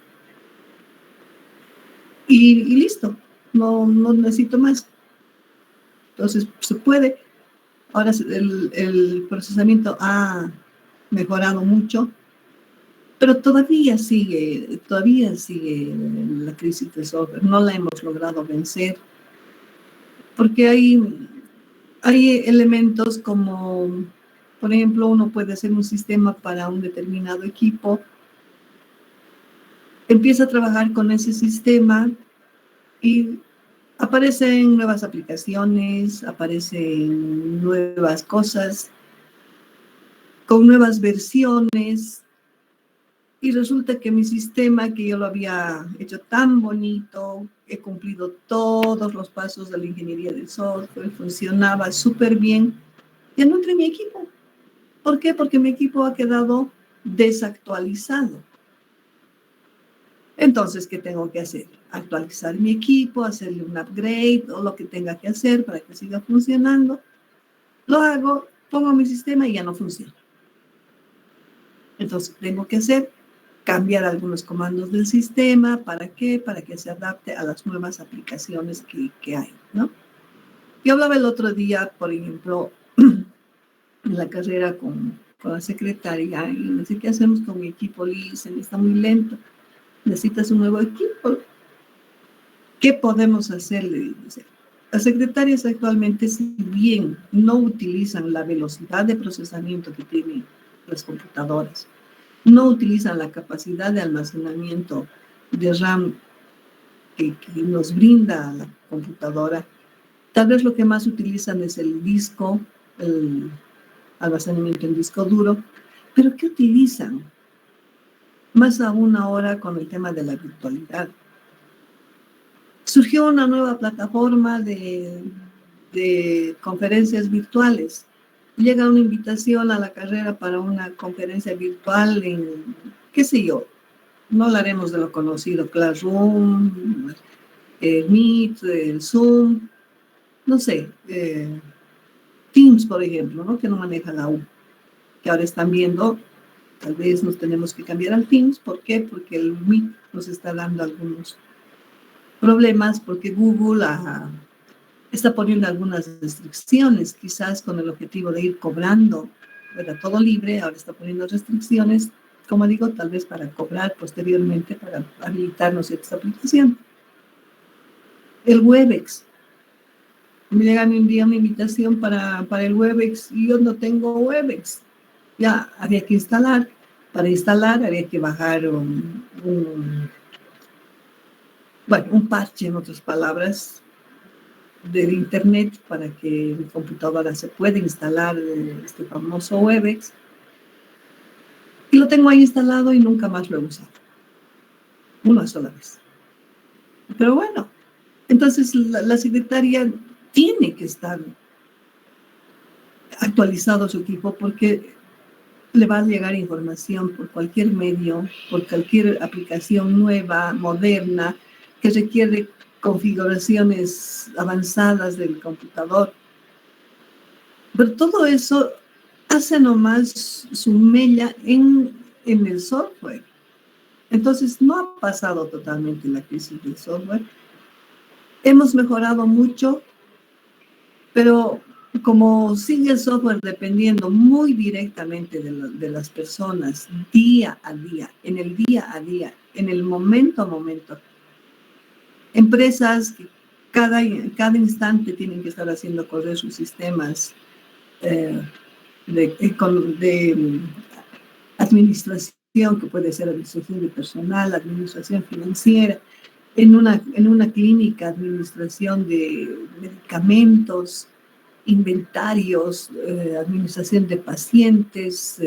Y listo, no necesito más. Entonces, se puede. Ahora el procesamiento ha mejorado mucho, pero todavía sigue la crisis de software. No la hemos logrado vencer, porque hay elementos como, por ejemplo, uno puede hacer un sistema para un determinado equipo, empieza a trabajar con ese sistema y aparecen nuevas aplicaciones, aparecen nuevas cosas, con nuevas versiones, y resulta que mi sistema, que yo lo había hecho tan bonito, he cumplido todos los pasos de la ingeniería del software, funcionaba súper bien, ya no entré en mi equipo. ¿Por qué? Porque mi equipo ha quedado desactualizado. Entonces, ¿qué tengo que hacer? Actualizar mi equipo, hacerle un upgrade o lo que tenga que hacer para que siga funcionando. Lo hago, pongo mi sistema y ya no funciona. Entonces, tengo que cambiar algunos comandos del sistema. ¿Para qué? Para que se adapte a las nuevas aplicaciones que hay, ¿no? Yo hablaba el otro día, por ejemplo, en la carrera con la secretaria y me dice, ¿qué hacemos con mi equipo? Dicen, está muy lento. Necesitas un nuevo equipo. ¿Qué podemos hacer? Le dice. Las secretarias actualmente, si bien no utilizan la velocidad de procesamiento que tienen las computadoras, no utilizan la capacidad de almacenamiento de RAM que nos brinda la computadora, tal vez lo que más utilizan es el disco, el almacenamiento en disco duro, pero ¿qué utilizan? Más aún ahora con el tema de la virtualidad. Surgió una nueva plataforma de de conferencias virtuales. Llega una invitación a la carrera para una conferencia virtual en, qué sé yo, no hablaremos de lo conocido, Classroom, Meet, el Zoom, no sé, Teams, por ejemplo, ¿no? Que no maneja la U, que ahora están viendo, tal vez nos tenemos que cambiar al Teams. ¿Por qué? Porque el Meet nos está dando algunos problemas, porque Google está poniendo algunas restricciones, quizás con el objetivo de ir cobrando. Era todo libre, ahora está poniendo restricciones, como digo, tal vez para cobrar posteriormente, para habilitarnos esta aplicación. El Webex. Me llega un día una invitación para el Webex y yo no tengo Webex. Ya había que instalar. Para instalar había que bajar un parche, en otras palabras, del internet para que mi computadora se pueda instalar este famoso Webex. Y lo tengo ahí instalado y nunca más lo he usado. Una sola vez. Pero bueno, entonces la secretaria tiene que estar actualizado su equipo porque le va a llegar información por cualquier medio, por cualquier aplicación nueva, moderna, que requiere configuraciones avanzadas del computador. Pero todo eso hace nomás su mella en el software. Entonces no ha pasado totalmente la crisis del software. Hemos mejorado mucho, pero como sigue el software dependiendo muy directamente de las personas, día a día, en el momento a momento, empresas que cada instante tienen que estar haciendo correr sus sistemas de administración, que puede ser administración de personal, administración financiera, en una clínica, administración de medicamentos, inventarios, administración de pacientes,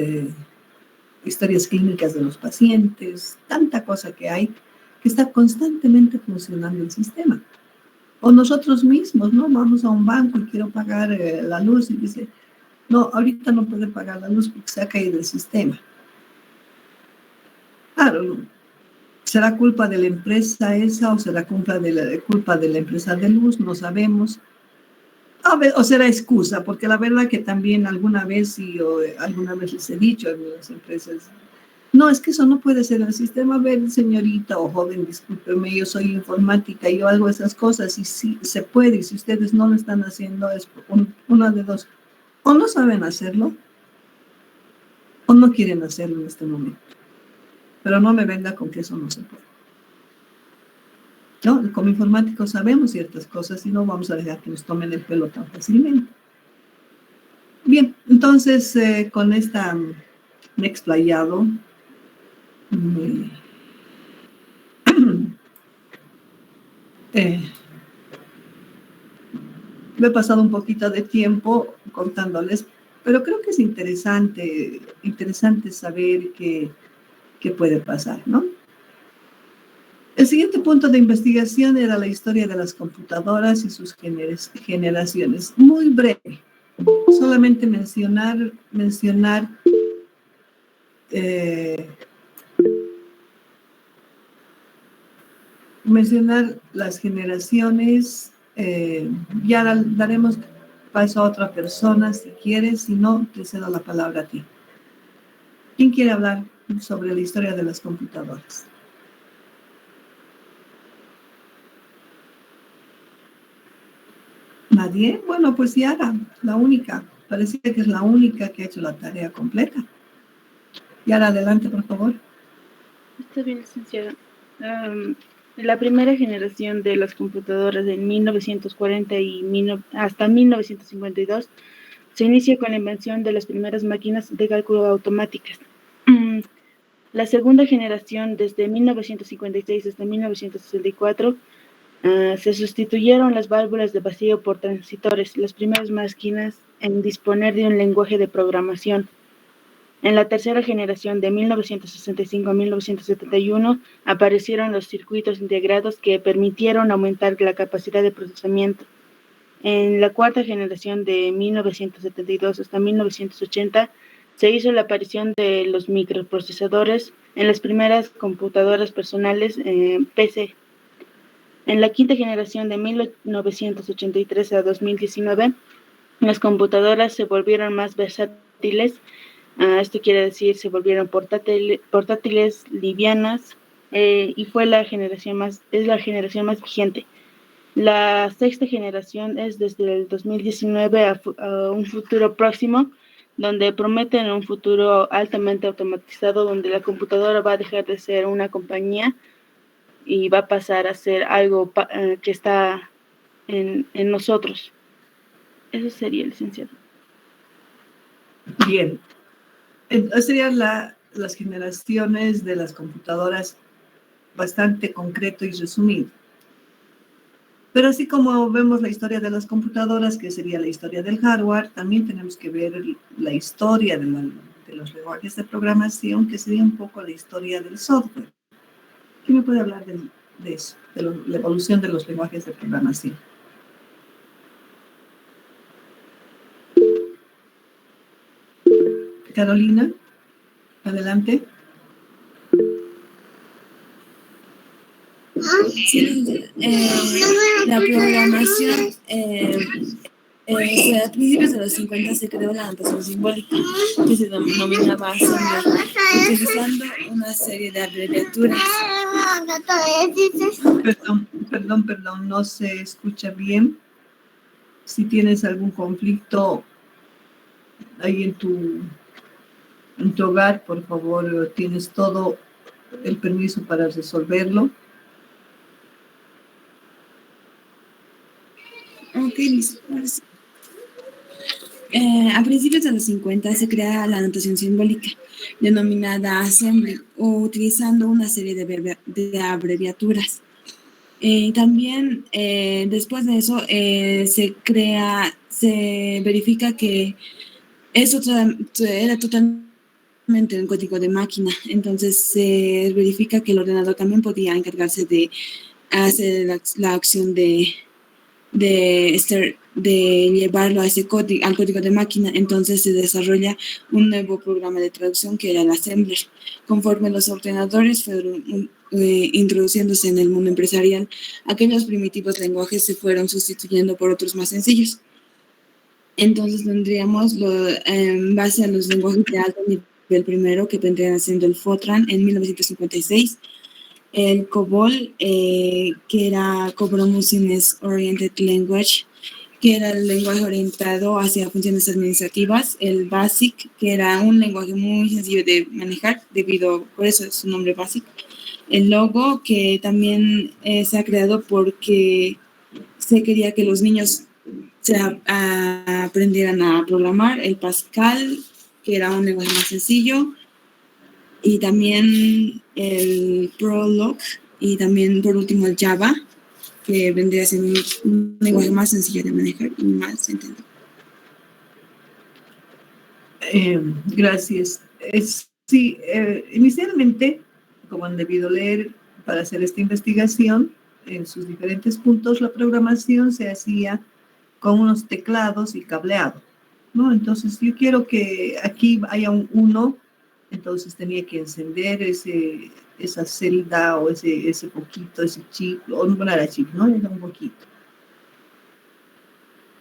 historias clínicas de los pacientes, tanta cosa que hay, que está constantemente funcionando el sistema. O nosotros mismos, ¿no? Vamos a un banco y quiero pagar la luz y dice, no, ahorita no puede pagar la luz porque se ha caído el sistema. Claro, ¿será culpa de la empresa esa o será culpa de la empresa de luz? No sabemos. O será excusa, porque la verdad que también alguna vez les he dicho a algunas empresas, no, es que eso no puede ser el sistema. A ver, señorita o joven, discúlpeme, yo soy informática, yo hago esas cosas y sí, se puede, y si ustedes no lo están haciendo, es una de dos. O no saben hacerlo, o no quieren hacerlo en este momento. Pero no me venga con que eso no se puede. ¿No? Como informáticos sabemos ciertas cosas y no vamos a dejar que nos tomen el pelo tan fácilmente. Bien, entonces con esta me he explayado. Me he pasado un poquito de tiempo contándoles, pero creo que es interesante saber qué puede pasar, ¿no? El siguiente punto de investigación era la historia de las computadoras y sus generaciones. Muy breve, solamente mencionar las generaciones. Ya daremos paso a otra persona si quieres, si no, te cedo la palabra a ti. ¿Quién quiere hablar sobre la historia de las computadoras? ¿Nadie? Bueno, pues Yara, la única. Parece que es la única que ha hecho la tarea completa. Yara, adelante, por favor. Está bien, licenciada. La primera generación de las computadoras de 1940 hasta 1952 se inicia con la invención de las primeras máquinas de cálculo automáticas. La segunda generación, desde 1956 hasta 1964, se sustituyeron las válvulas de vacío por transistores, las primeras máquinas en disponer de un lenguaje de programación. En la tercera generación, de 1965 a 1971, aparecieron los circuitos integrados que permitieron aumentar la capacidad de procesamiento. En la cuarta generación de 1972 hasta 1980 se hizo la aparición de los microprocesadores en las primeras computadoras personales PC. En la quinta generación de 1983 a 2019, las computadoras se volvieron más versátiles. Esto quiere decir, se volvieron portátiles, livianas, y es la generación más vigente. La sexta generación es desde el 2019 a un futuro próximo, donde prometen un futuro altamente automatizado, donde la computadora va a dejar de ser una compañía y va a pasar a ser algo que está en nosotros. Eso sería, licenciado. Bien. Entonces serían las generaciones de las computadoras bastante concreto y resumido. Pero así como vemos la historia de las computadoras, que sería la historia del hardware, también tenemos que ver la historia de los lenguajes de programación, que sería un poco la historia del software. ¿Quién me puede hablar de eso, de la evolución de los lenguajes de programación? Carolina, adelante. Sí, la programación, a principios de los 50 se creó la notación simbólica, que se denominaba assembler, utilizando una serie de abreviaturas. Perdón, no se escucha bien. Si tienes algún conflicto ahí en tu hogar, por favor, tienes todo el permiso para resolverlo. Ok, listo. A principios de los 50 se crea la notación simbólica, denominada assembly, utilizando una serie de abreviaturas. También después de eso se verifica que eso era totalmente un código de máquina. Entonces se verifica que el ordenador también podía encargarse de hacer la acción de llevarlo a al código de máquina. Entonces se desarrolla un nuevo programa de traducción que era el assembler. Conforme los ordenadores fueron introduciéndose en el mundo empresarial, aquellos primitivos lenguajes se fueron sustituyendo por otros más sencillos. Entonces tendríamos en base a los lenguajes de alto nivel primero, que vendrían siendo el Fortran en 1956, el COBOL, que era Computer Oriented Language, que era el lenguaje orientado hacia funciones administrativas, el BASIC, que era un lenguaje muy sencillo de manejar, por eso es su nombre BASIC, el Logo, que también se ha creado porque se quería que los niños aprendieran a programar, el Pascal, que era un lenguaje más sencillo, y también el Prolog, y también por último el Java, que vendría a ser un lenguaje más sencillo de manejar y más entendido. Gracias. Sí, inicialmente, como han debido leer para hacer esta investigación, en sus diferentes puntos, la programación se hacía con unos teclados y cableado, ¿no? Entonces, yo quiero que aquí haya un 1, entonces tenía que encender esa celda o ese poquito, ese chip, o no era chip, ¿no? Era un poquito.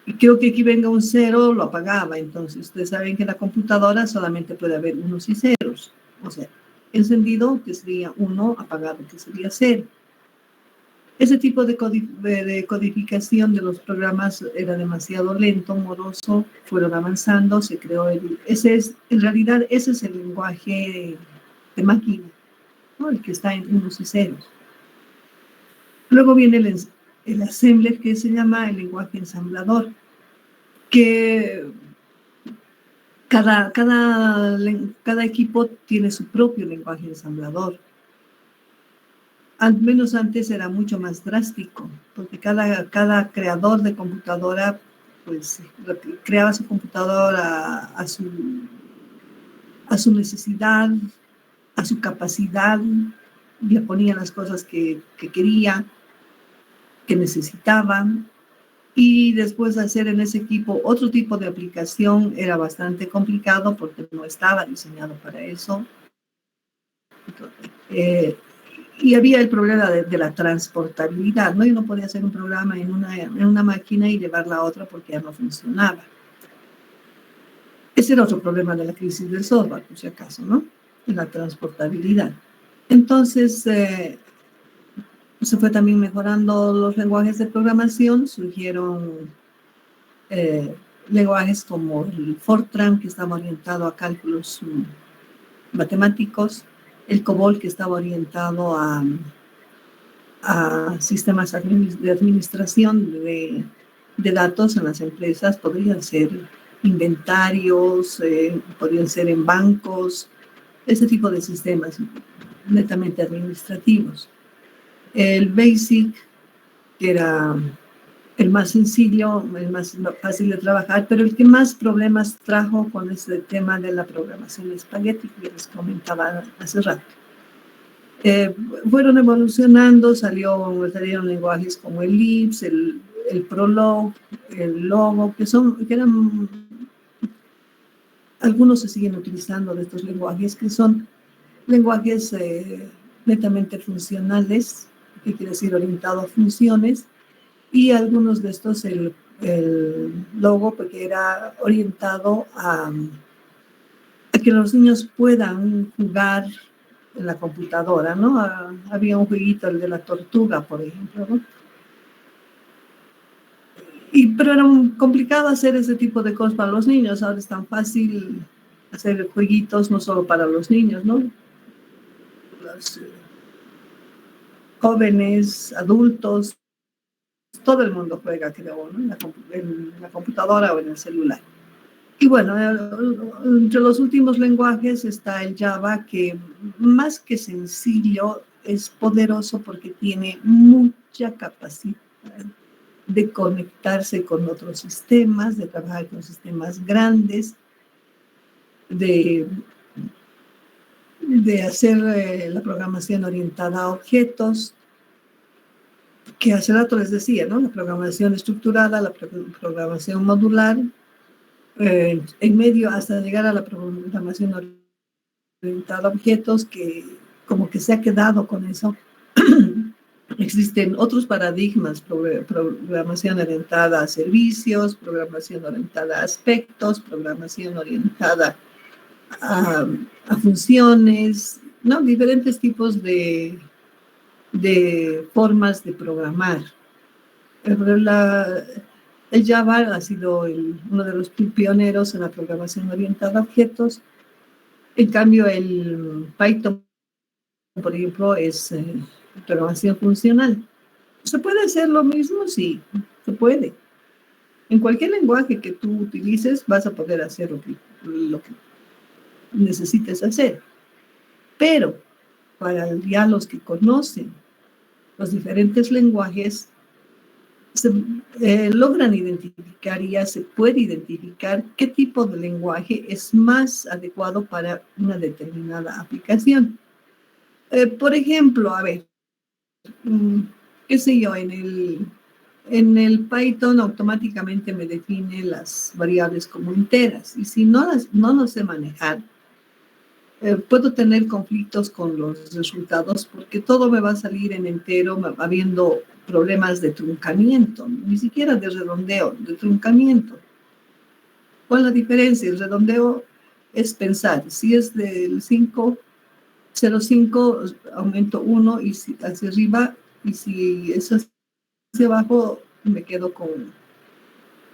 Y creo que aquí venga un 0, lo apagaba. Entonces, ustedes saben que en la computadora solamente puede haber unos y ceros. O sea, encendido, que sería 1, apagado, que sería 0. Ese tipo de codificación de los programas era demasiado lento, moroso, fueron avanzando, se creó en realidad ese es el lenguaje de máquina, ¿no? El que está en unos y ceros. Luego viene el assembler, que se llama el lenguaje ensamblador, que cada equipo tiene su propio lenguaje ensamblador. Al menos antes era mucho más drástico, porque cada creador de computadora pues creaba su computadora a su necesidad, a su capacidad, le ponía las cosas que quería, que necesitaban, Y después hacer en ese equipo otro tipo de aplicación era bastante complicado porque no estaba diseñado para eso. Y había el problema de la transportabilidad, ¿no? Yo no podía hacer un programa en una máquina y llevarla a otra porque ya no funcionaba. Ese era otro problema de la crisis del software, por si acaso, ¿no? La transportabilidad. Entonces, se fue también mejorando los lenguajes de programación, surgieron lenguajes como el Fortran, que estaba orientado a cálculos matemáticos, el COBOL, que estaba orientado a sistemas de administración de datos en las empresas, podrían ser inventarios, podrían ser en bancos, ese tipo de sistemas netamente administrativos. El BASIC, que era el más sencillo, el más fácil de trabajar, pero el que más problemas trajo con ese tema de la programación espagueti que les comentaba hace rato. Fueron evolucionando, salieron lenguajes como el Lisp, el Prolog, el Logo, que eran, algunos se siguen utilizando de estos lenguajes, que son lenguajes netamente funcionales, que quiere decir orientado a funciones, y algunos de estos, el Logo, porque era orientado a que los niños puedan jugar en la computadora, ¿no? Había un jueguito, el de la tortuga, por ejemplo, ¿no? Pero era complicado hacer ese tipo de cosas para los niños. Ahora es tan fácil hacer jueguitos no solo para los niños, ¿no? Los jóvenes, adultos, todo el mundo juega, creo, ¿no? En la computadora o en el celular. Y bueno, entre los últimos lenguajes está el Java, que más que sencillo, es poderoso porque tiene mucha capacidad de conectarse con otros sistemas, de trabajar con sistemas grandes, de hacer la programación orientada a objetos, que hace rato les decía, ¿no? La programación estructurada, la programación modular, en medio hasta llegar a la programación orientada a objetos, que como que se ha quedado con eso. Existen otros paradigmas: programación orientada a servicios, programación orientada a aspectos, programación orientada a funciones, ¿no? Diferentes tipos de formas de programar. El Java ha sido uno de los pioneros en la programación orientada a objetos. En cambio, el Python, por ejemplo, es programación funcional. ¿Se puede hacer lo mismo? Sí, se puede. En cualquier lenguaje que tú utilices vas a poder hacer lo que necesites hacer. Pero para ya los que conocen los diferentes lenguajes, se logran identificar, y ya se puede identificar qué tipo de lenguaje es más adecuado para una determinada aplicación. Por ejemplo, a ver, qué sé yo, en el Python automáticamente me define las variables como enteras, y si no lo sé manejar, puedo tener conflictos con los resultados porque todo me va a salir en entero, habiendo problemas de truncamiento, ni siquiera de redondeo, de truncamiento. ¿Cuál es la diferencia? El redondeo es pensar, si es del 5,05, aumento 1 y hacia arriba, y si es hacia abajo, me quedo con,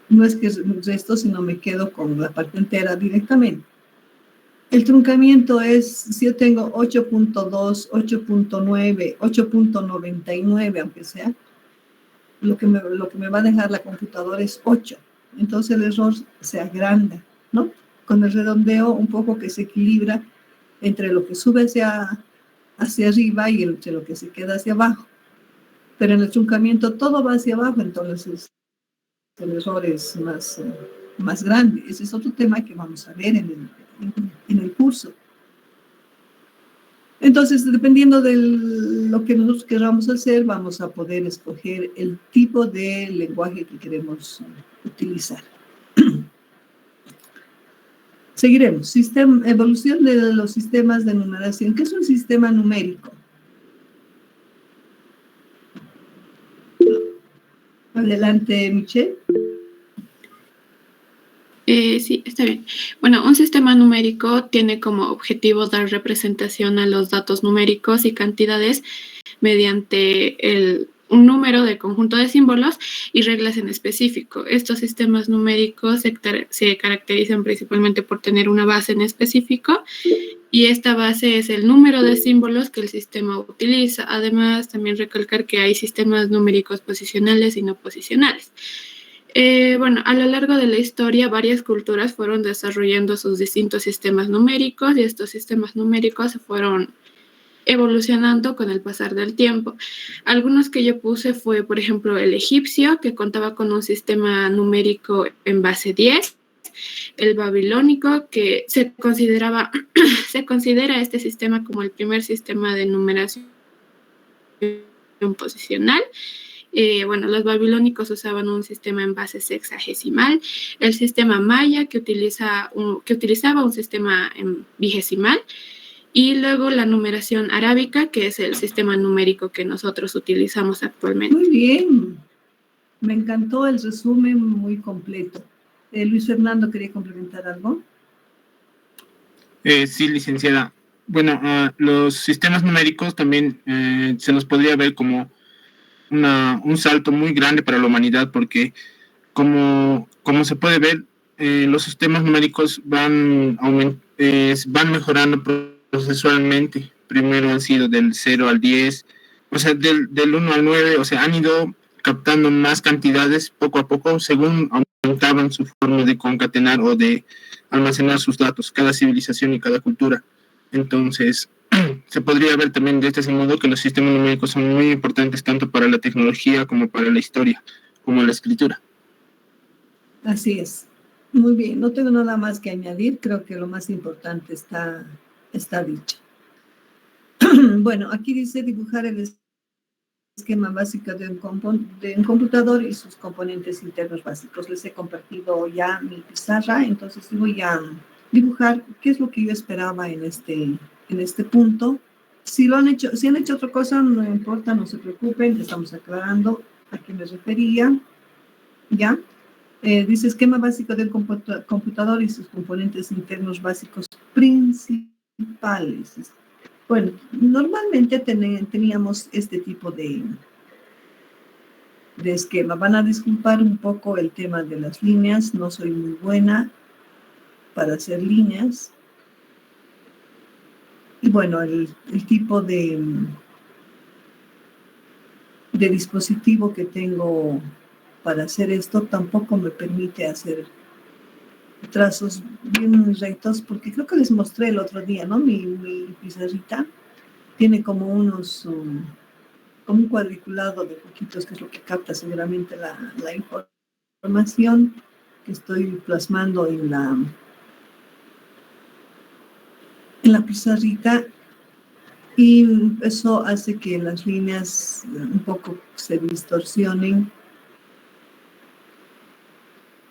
no es que resto, sino me quedo con la parte entera directamente. El truncamiento es, si yo tengo 8.2, 8.9, 8.99, aunque sea, lo que me va a dejar la computadora es 8. Entonces el error se agranda, ¿no? Con el redondeo un poco que se equilibra entre lo que sube hacia arriba y entre lo que se queda hacia abajo. Pero en el truncamiento todo va hacia abajo, entonces el error es más grande. Ese es otro tema que vamos a ver en el curso. Entonces, dependiendo de lo que nosotros queramos hacer, vamos a poder escoger el tipo de lenguaje que queremos utilizar. Seguiremos. Evolución de los sistemas de numeración. ¿Qué es un sistema numérico? Adelante, Michelle. Sí, está bien. Bueno, un sistema numérico tiene como objetivo dar representación a los datos numéricos y cantidades mediante un número de conjunto de símbolos y reglas en específico. Estos sistemas numéricos se caracterizan principalmente por tener una base en específico y esta base es el número de símbolos que el sistema utiliza. Además, también recalcar que hay sistemas numéricos posicionales y no posicionales. Bueno, a lo largo de la historia, varias culturas fueron desarrollando sus distintos sistemas numéricos y estos sistemas numéricos se fueron evolucionando con el pasar del tiempo. Algunos que yo puse fue, por ejemplo, el egipcio, que contaba con un sistema numérico en base 10, el babilónico, que se considera este sistema como el primer sistema de numeración posicional. Bueno, los babilónicos usaban un sistema en base sexagesimal, el sistema maya que utilizaba un sistema en vigesimal, y luego la numeración arábica, que es el sistema numérico que nosotros utilizamos actualmente. Muy bien, me encantó el resumen muy completo. Luis Fernando, ¿quería complementar algo? Sí, licenciada. Bueno, los sistemas numéricos también se nos podría ver como un salto muy grande para la humanidad, porque como se puede ver, los sistemas numéricos van mejorando procesualmente. Primero han sido del 0 al 10, o sea, del 1 al 9, o sea, han ido captando más cantidades poco a poco según aumentaban su forma de concatenar o de almacenar sus datos, cada civilización y cada cultura. Entonces, se podría ver también de este modo que los sistemas numéricos son muy importantes tanto para la tecnología como para la historia, como la escritura. Así es. Muy bien, no tengo nada más que añadir, creo que lo más importante está dicho. Bueno, aquí dice dibujar el esquema básico de un computador y sus componentes internos básicos. Les he compartido ya mi pizarra, entonces voy a dibujar qué es lo que yo esperaba en este punto. Si han hecho otra cosa, no importa, no se preocupen, estamos aclarando a qué me refería. ¿Ya? Dice esquema básico del computador y sus componentes internos básicos principales. Bueno, normalmente teníamos este tipo de esquema. Van a disculpar un poco el tema de las líneas, no soy muy buena para hacer líneas. Y bueno, el tipo de dispositivo que tengo para hacer esto tampoco me permite hacer trazos bien rectos, porque creo que les mostré el otro día, ¿no? Mi pizarrita tiene como como un cuadriculado de poquitos, que es lo que capta seguramente la información que estoy plasmando en la pizarrita, y eso hace que las líneas un poco se distorsionen.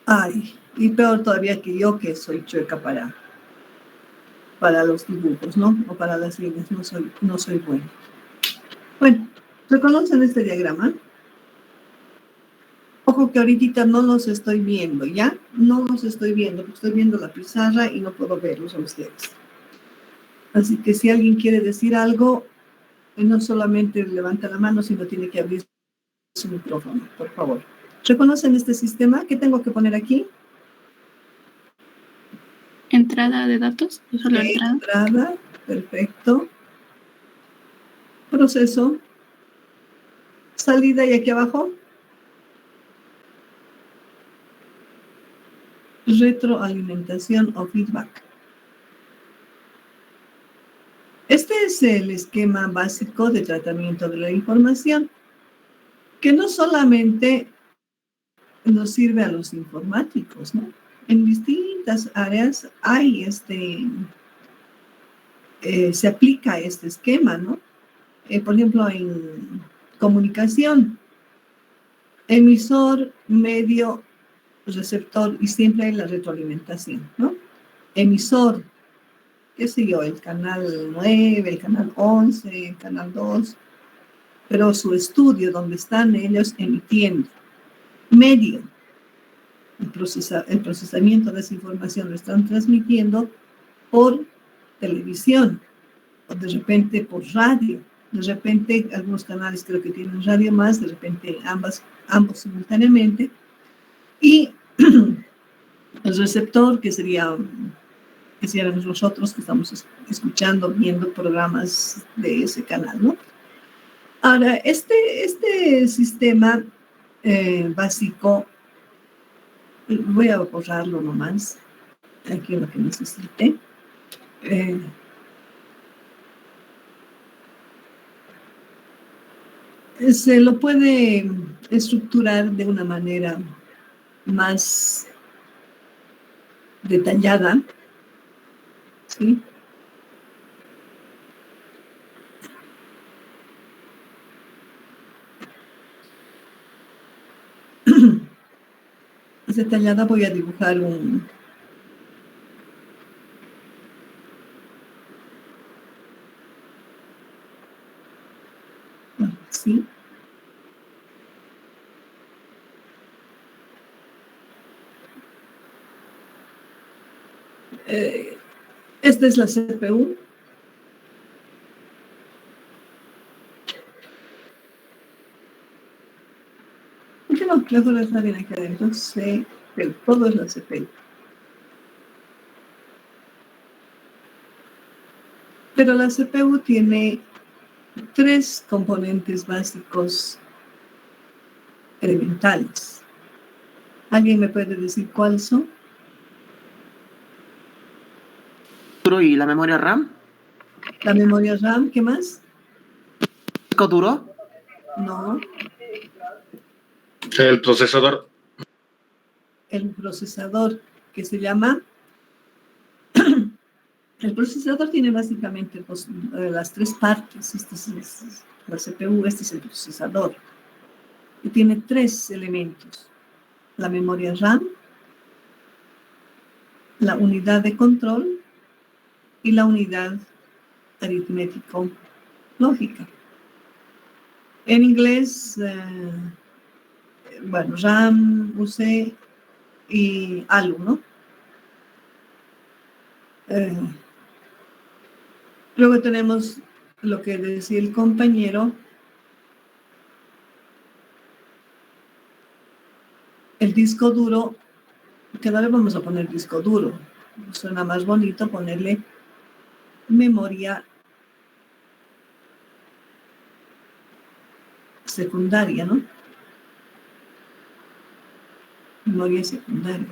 Ay, y peor todavía que yo, que soy chueca para los dibujos, ¿no? O para las líneas, no soy buena. Bueno, ¿reconocen este diagrama? Ojo que ahorita no los estoy viendo, ¿ya? No los estoy viendo, porque estoy viendo la pizarra y no puedo verlos a ustedes. Así que si alguien quiere decir algo, no solamente levanta la mano, sino tiene que abrir su micrófono, por favor. ¿Reconocen este sistema? ¿Qué tengo que poner aquí? Entrada de datos. Solo Okay, entrada, perfecto. Proceso. Salida y aquí abajo. Retroalimentación o feedback. Este es el esquema básico de tratamiento de la información, que no solamente nos sirve a los informáticos, ¿no? En distintas áreas hay se aplica este esquema, ¿no? Por ejemplo, en comunicación, emisor, medio, receptor, y siempre hay la retroalimentación, ¿no? Emisor, qué sé yo, el canal 9, el canal 11, el canal 2, pero su estudio, donde están ellos emitiendo. Medio, el procesamiento de esa información lo están transmitiendo por televisión, o de repente por radio, de repente algunos canales creo que tienen radio más, de repente ambos simultáneamente, y el receptor, que seríamos nosotros que estamos escuchando, viendo programas de ese canal, ¿no? Ahora, este sistema básico, voy a borrarlo nomás, aquí lo que necesite. Se lo puede estructurar de una manera más detallada, ¿sí? Más detallada voy a dibujar un... ¿sí? Esta es la CPU. ¿Por qué no? Mejor está bien aquí adentro. Sí, pero todo es la CPU. Pero la CPU tiene 3 componentes básicos elementales. ¿Alguien me puede decir cuáles son? ¿Y la memoria RAM? La memoria RAM, ¿qué más? ¿Disco duro? No. El procesador. El procesador, que se llama... El procesador tiene básicamente las 3 partes. Esta es la CPU, este es el procesador. Y tiene 3 elementos. La memoria RAM, la unidad de control y la unidad aritmético-lógica. En inglés, bueno, RAM, UC y ALU, ¿no? Luego tenemos lo que decía el compañero, el disco duro. Cada vez vamos a poner disco duro. Suena más bonito ponerle memoria secundaria, ¿no? Memoria secundaria.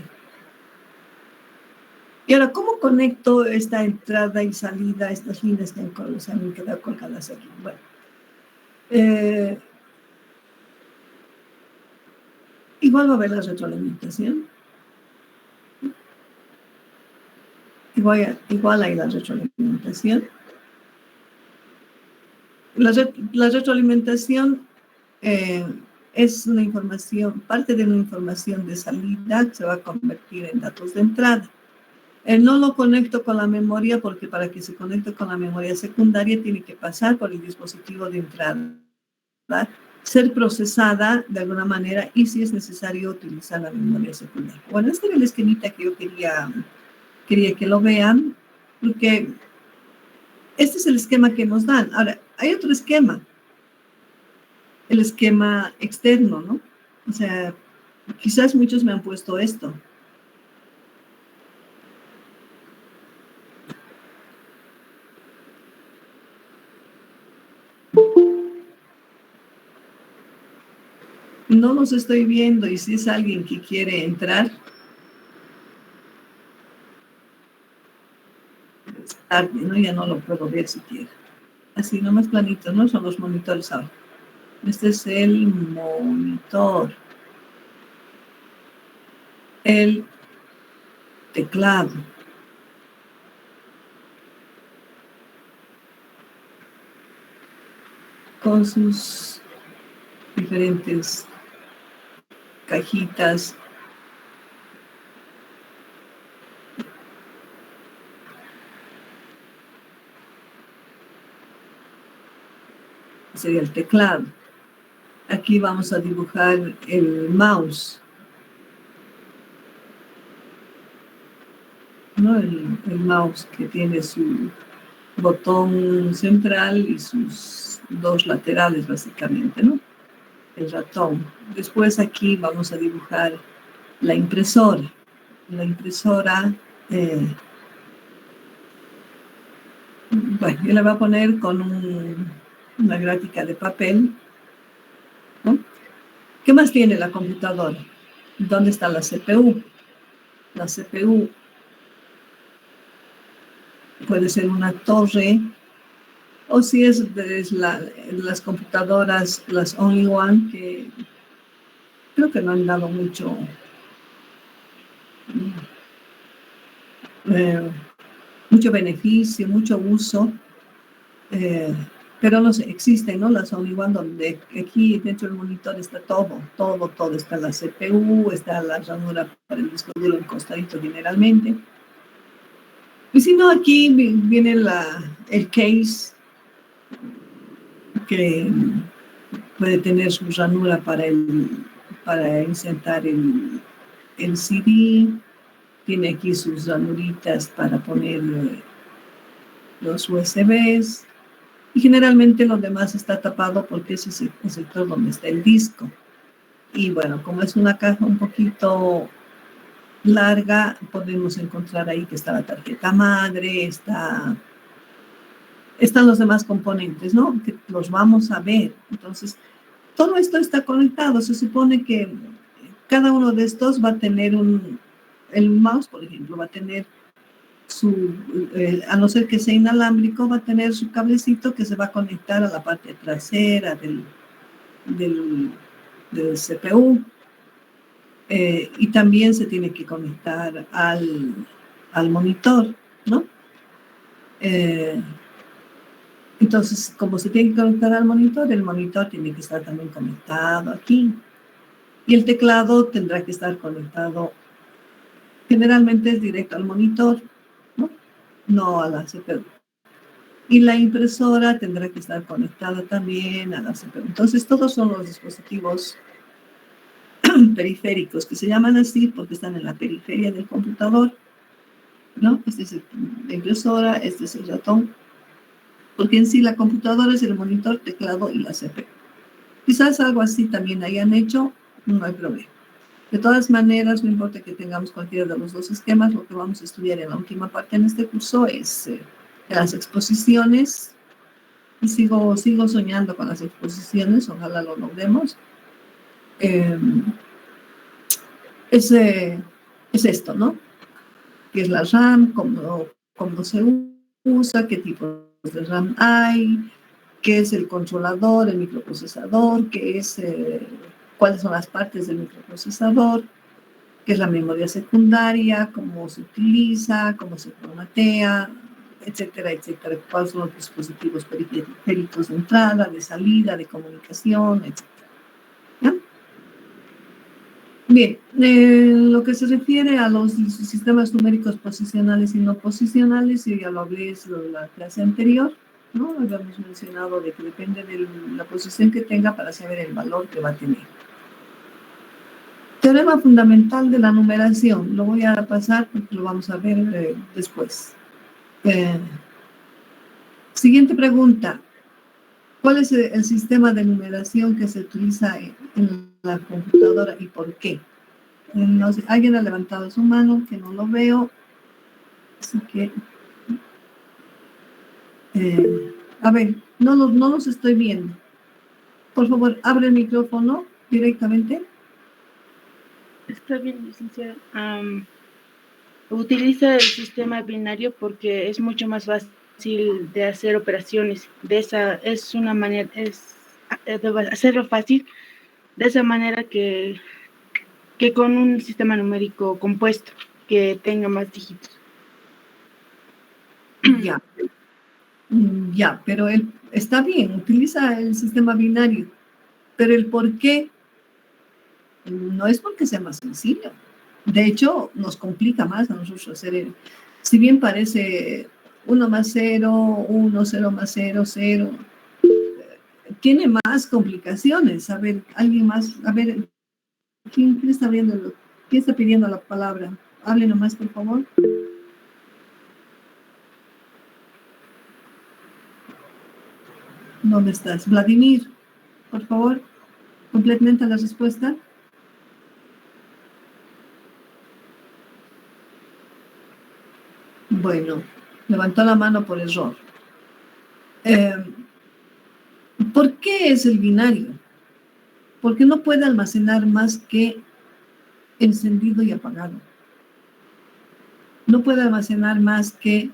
Y ahora, ¿cómo conecto esta entrada y salida, estas líneas que se han quedado colgadas aquí? Bueno, igual va a haber la retroalimentación. Igual hay la retroalimentación. La retroalimentación es una información, parte de una información de salida que se va a convertir en datos de entrada. No lo conecto con la memoria porque para que se conecte con la memoria secundaria tiene que pasar por el dispositivo de entrada, ¿verdad? Ser procesada de alguna manera y si es necesario utilizar la memoria secundaria. Bueno, este era el esquemita que yo quería que lo vean, porque este es el esquema que nos dan. Ahora, hay otro esquema, el esquema externo, ¿no? O sea, quizás muchos me han puesto esto. No los estoy viendo y si es alguien que quiere entrar, ¿no? Ya no lo puedo ver siquiera. Así, nomás planito, ¿no? Son los monitores ahora. Este es el monitor. El teclado. con sus diferentes cajitas. Sería el teclado. Aquí vamos a dibujar el mouse, ¿no? El mouse que tiene su botón central y sus dos laterales, básicamente, ¿no? El ratón. Después aquí vamos a dibujar la impresora. La impresora, bueno, yo la voy a poner con una gráfica de papel, ¿no? ¿Qué más tiene la computadora? ¿Dónde está la CPU? La CPU puede ser una torre, o si es las computadoras, las Only One, que creo que no han dado mucho beneficio, mucho uso, pero no sé, existen, ¿no? Las Only One, donde aquí dentro del monitor está todo. Está la CPU, está la ranura para el disco duro encostadito generalmente. Y si no, aquí viene el case, que puede tener su ranura para insertar el CD. Tiene aquí sus ranuritas para poner los USBs. Y generalmente lo demás está tapado porque ese es el sector donde está el disco. Y bueno, como es una caja un poquito larga, podemos encontrar ahí que está la tarjeta madre, están los demás componentes, ¿no? Que los vamos a ver. Entonces, todo esto está conectado. Se supone que cada uno de estos va a tener el mouse, por ejemplo, va a tener a no ser que sea inalámbrico, va a tener su cablecito que se va a conectar a la parte trasera del CPU. Y también se tiene que conectar al monitor, ¿no? Entonces, como se tiene que conectar al monitor, el monitor tiene que estar también conectado aquí. Y el teclado tendrá que estar conectado, generalmente es directo al monitor, no a la CPU. Y la impresora tendrá que estar conectada también a la CPU. Entonces, todos son los dispositivos periféricos, que se llaman así porque están en la periferia del computador, ¿no? Este es la impresora, este es el ratón, porque en sí la computadora es el monitor, teclado y la CPU. Quizás algo así también hayan hecho, no hay problema. De todas maneras, no importa que tengamos cualquiera de los dos esquemas, lo que vamos a estudiar en la última parte en este curso es las exposiciones. Y sigo soñando con las exposiciones, ojalá lo logremos. Es esto, ¿no? ¿Qué es la RAM? ¿Cómo se usa? ¿Qué tipos de RAM hay? ¿Qué es el controlador, el microprocesador? ¿Cuáles son las partes del microprocesador? ¿Qué es la memoria secundaria? ¿Cómo se utiliza? ¿Cómo se formatea? Etcétera, etcétera. ¿Cuáles son los dispositivos periféricos de entrada, de salida, de comunicación, etcétera? ¿Ya? Bien, lo que se refiere a los sistemas numéricos posicionales y no posicionales, yo ya lo hablé en la clase anterior, ¿no? Habíamos mencionado de que depende de la posición que tenga para saber el valor que va a tener. Teorema fundamental de la numeración, lo voy a pasar porque lo vamos a ver después. Siguiente pregunta. ¿Cuál es el sistema de numeración que se utiliza en la computadora y por qué? No sé, alguien ha levantado su mano, que no lo veo. Así que, a ver, no los estoy viendo. Por favor, abre el micrófono directamente. Está bien, licenciada. Utiliza el sistema binario porque es mucho más fácil de hacer operaciones. Es una manera, de hacerlo fácil, de esa manera que con un sistema numérico compuesto que tenga más dígitos. Ya. Ya, pero él está bien, utiliza el sistema binario, pero el por qué no es porque sea más sencillo. De hecho, nos complica más a nosotros hacer si bien parece 1 más 0, 1, 0 más 0, 0, tiene más complicaciones. A ver, alguien más, a ver, ¿quién está pidiendo la palabra? Hable nomás, por favor. ¿Dónde estás? Vladimir, por favor, complementa la respuesta. Bueno, levantó la mano por error. ¿Por qué es el binario? Porque no puede almacenar más que encendido y apagado. No puede almacenar más que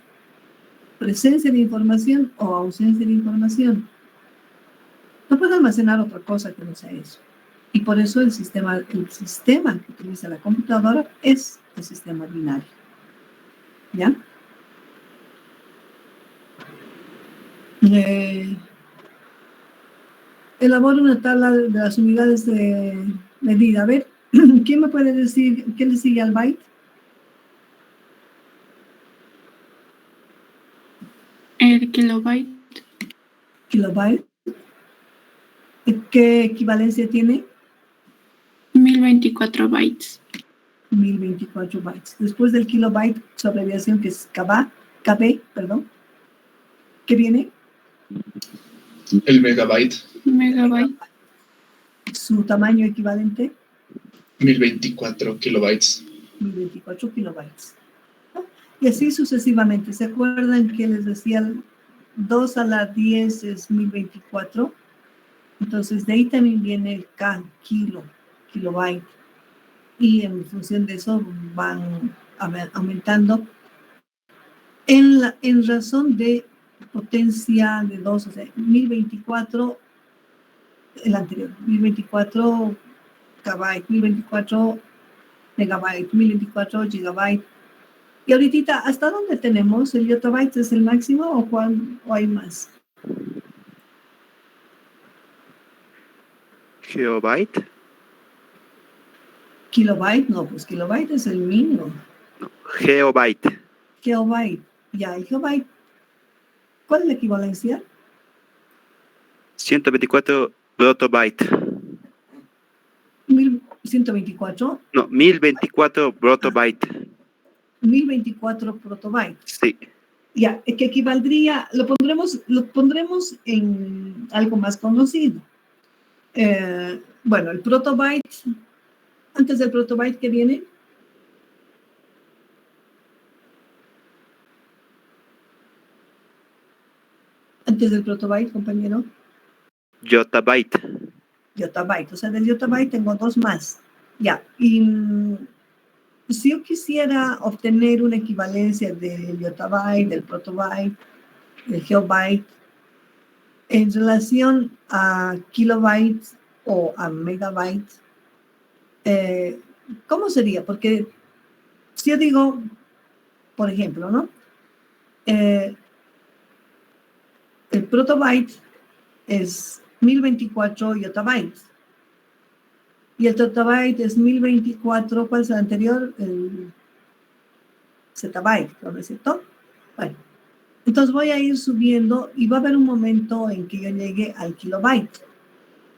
presencia de información o ausencia de información. No puede almacenar otra cosa que no sea eso. Y por eso el sistema que utiliza la computadora es el sistema binario. ¿Ya? Elabora una tabla de las unidades de medida. A ver, ¿quién me puede decir qué le sigue al byte? El kilobyte. Kilobyte. ¿Qué equivalencia tiene? 1024 bytes. 1024 bytes. Después del kilobyte, su abreviación que es KB, perdón. ¿Qué viene? El megabyte. Megabyte. Su tamaño equivalente. 1024 kilobytes. 1024 kilobytes. Y así sucesivamente. ¿Se acuerdan que les decía 2 a la 10 es 1024? Entonces de ahí también viene el K, kilobyte. Y en función de eso van aumentando en razón de potencia de 2, o sea, 1024, el anterior, 1024 kbyte, 1024 megabyte, 1024 gigabyte. Y ahorita, ¿hasta dónde tenemos? ¿El yottabyte es el máximo o hay más? ¿Geobyte? Kilobyte, no, pues kilobyte es el mínimo. No, geobyte. Geobyte, ya, el geobyte. ¿Cuál es la equivalencia? 124 protobyte. 1124. No, 1024 protobyte. 1024 protobytes. Sí. Ya, que equivaldría, lo pondremos en algo más conocido. Bueno, el protobyte, antes del protobyte, ¿qué viene? Antes del protobyte, compañero. Yottabyte. Yottabyte, o sea, del yottabyte tengo 2 más. Ya, y si yo quisiera obtener una equivalencia del yottabyte, del protobyte, del geobyte, en relación a kilobytes o a megabytes, ¿cómo sería? Porque si yo digo, por ejemplo, ¿no? El protobyte es 1024 yottabytes. Y el yottabyte es 1024, ¿cuál es el anterior? El zettabyte, ¿no es cierto? Bueno, entonces voy a ir subiendo y va a haber un momento en que yo llegue al kilobyte.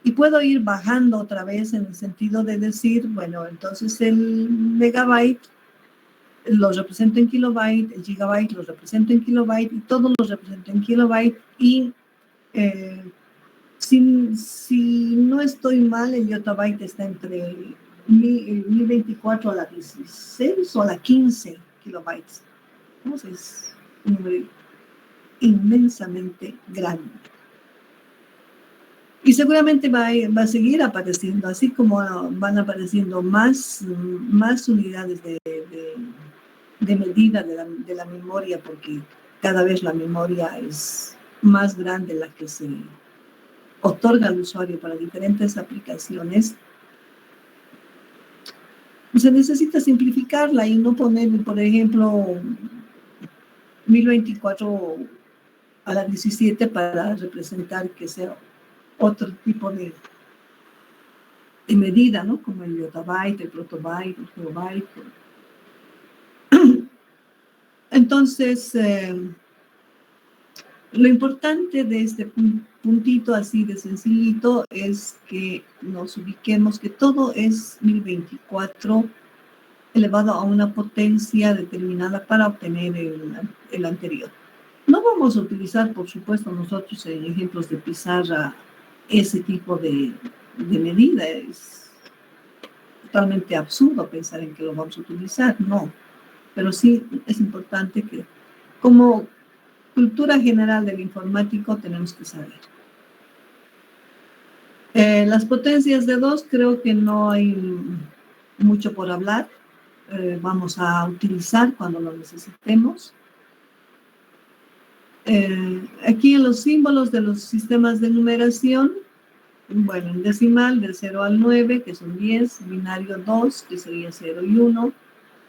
Y puedo ir bajando otra vez en el sentido de decir, bueno, entonces el megabyte lo represento en kilobyte, el gigabyte lo represento en kilobyte y todo lo represento en kilobyte. Y si no estoy mal, el yottabyte está entre 1024 a la 16 o a la 15 kilobytes. Entonces es un número inmensamente grande. Y seguramente va a seguir apareciendo, así como van apareciendo más unidades de medida de la memoria, porque cada vez la memoria es más grande la que se otorga al usuario para diferentes aplicaciones. Se necesita simplificarla y no poner, por ejemplo, 1024 a la 17 para representar que sea otro tipo de medida, ¿no? Como el yottabyte, el protobyte, el gigabyte. Entonces, lo importante de este puntito así de sencillito es que nos ubiquemos que todo es 1024 elevado a una potencia determinada para obtener el anterior. No vamos a utilizar, por supuesto, nosotros en ejemplos de pizarra ese tipo de medida. Es totalmente absurdo pensar en que lo vamos a utilizar, no. Pero sí es importante que, como cultura general del informático, tenemos que saber. Las potencias de 2 creo que no hay mucho por hablar. Vamos a utilizar cuando lo necesitemos. Aquí en los símbolos de los sistemas de numeración, bueno, en decimal del 0 al 9, que son 10, binario 2, que sería 0 y 1,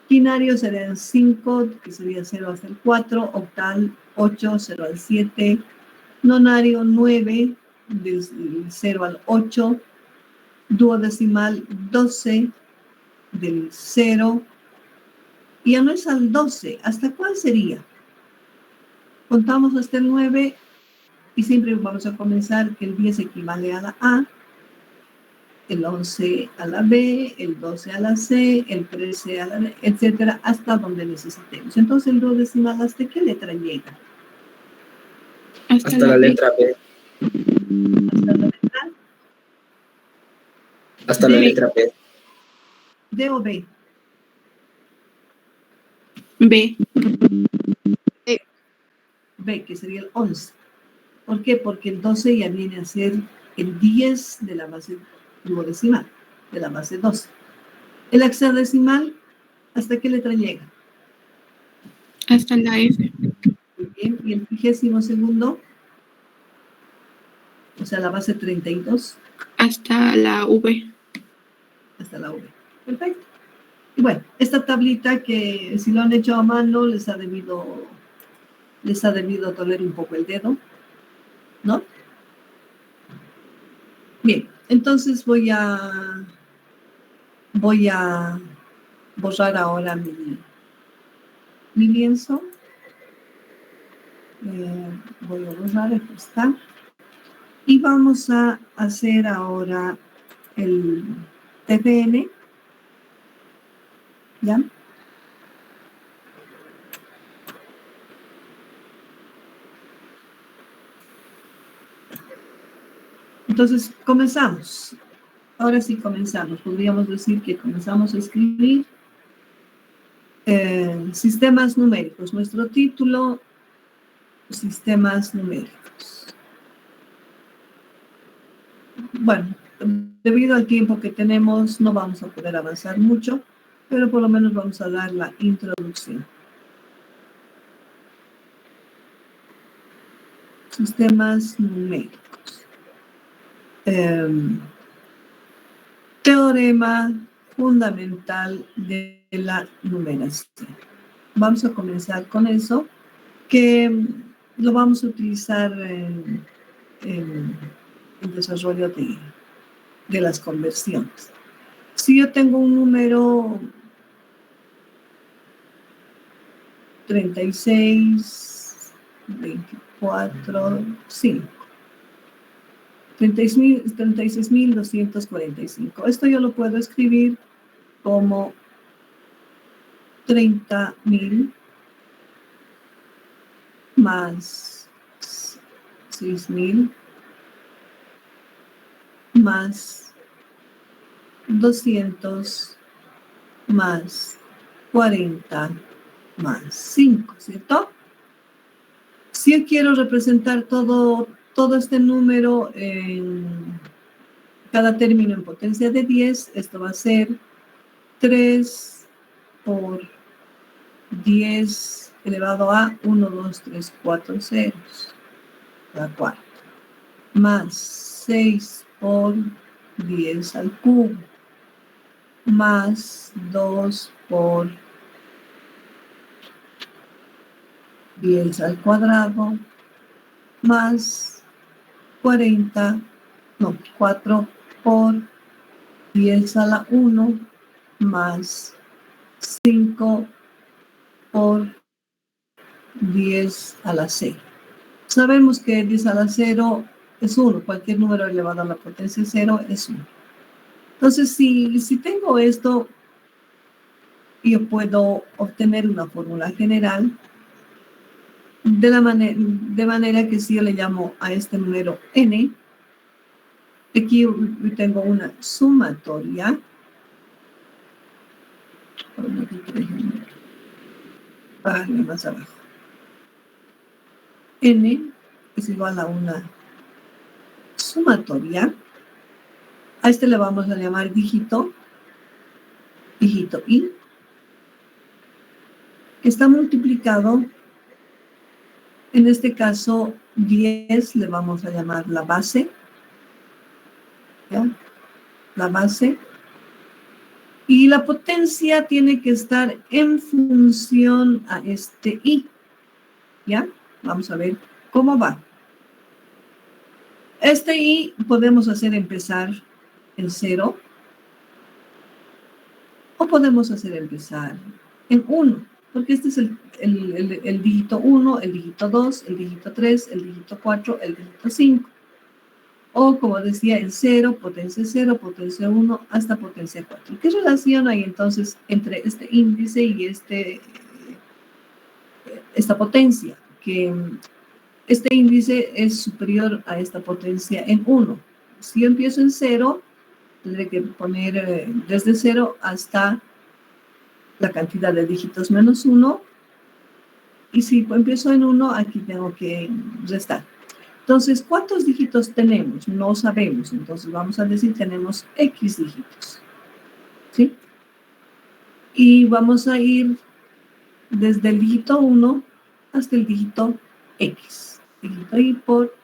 quinario serían 5, que sería 0 hasta el 4, octal 8, 0 al 7, nonario 9, del 0 al 8, duodecimal 12, del 0, y ya no es al 12, ¿hasta cuál sería? Contamos hasta el 9 y siempre vamos a comenzar que el 10 equivale a la A, el 11 a la B, el 12 a la C, el 13 a la D, etcétera, hasta donde necesitemos. Entonces, el duodecimal, ¿hasta qué letra llega? Hasta la letra B. Hasta la letra Hasta la letra B. D o B. B. B, que sería el 11. ¿Por qué? Porque el 12 ya viene a ser el 10 de la base duodecimal, de la base 12. El hexadecimal, ¿hasta qué letra llega? Hasta la F. Muy bien. Y el 32º, o sea, la base 32. Hasta la V. Hasta la V. Perfecto. Y bueno, esta tablita que si lo han hecho a mano les ha debido doler un poco el dedo, ¿no? Bien, entonces voy a borrar ahora mi lienzo. Voy a borrar, aquí está. Y vamos a hacer ahora el TPN. ¿Ya? Entonces, comenzamos. Ahora sí comenzamos. Podríamos decir que comenzamos a escribir sistemas numéricos. Nuestro título, sistemas numéricos. Bueno, debido al tiempo que tenemos, no vamos a poder avanzar mucho, pero por lo menos vamos a dar la introducción. Sistemas numéricos. Teorema fundamental de la numeración. Vamos a comenzar con eso, que lo vamos a utilizar en el desarrollo de las conversiones. Si yo tengo un número 36, 24, 5. 36.245. Esto yo lo puedo escribir como 30.000 más 6.000 más 200 más 40 más 5, ¿cierto? Si yo quiero representar todo este número en cada término en potencia de 10, esto va a ser 3 por 10 elevado a 1, 2, 3, 4 ceros, la cuarta, más 6 por 10 al cubo, más 2 por 10 al cuadrado, más 4 por 10 a la 1 más 5 por 10 a la 6. Sabemos que 10 a la 0 es 1, cualquier número elevado a la potencia 0 es 1. Entonces, si tengo esto, yo puedo obtener una fórmula general de manera que si yo le llamo a este número n, aquí tengo una sumatoria. Más abajo. N es igual a una sumatoria. A este le vamos a llamar dígito i, que está multiplicado. En este caso, 10 le vamos a llamar la base. ¿Ya? La base. Y la potencia tiene que estar en función a este i. ¿Ya? Vamos a ver cómo va. Este i podemos hacer empezar en 0. O podemos hacer empezar en 1. Porque este es el dígito 1, el dígito 2, el dígito 3, el dígito 4, el dígito 5. O, como decía, en 0, potencia 1, hasta potencia 4. ¿Qué relación hay entonces entre este índice y esta potencia? Que este índice es superior a esta potencia en 1. Si yo empiezo en 0, tendré que poner desde 0 hasta la cantidad de dígitos menos 1. Y si empiezo en 1, aquí tengo que restar. Entonces, ¿cuántos dígitos tenemos? No sabemos. Entonces, vamos a decir tenemos X dígitos. ¿Sí? Y vamos a ir desde el dígito 1 hasta el dígito X. Dígito I por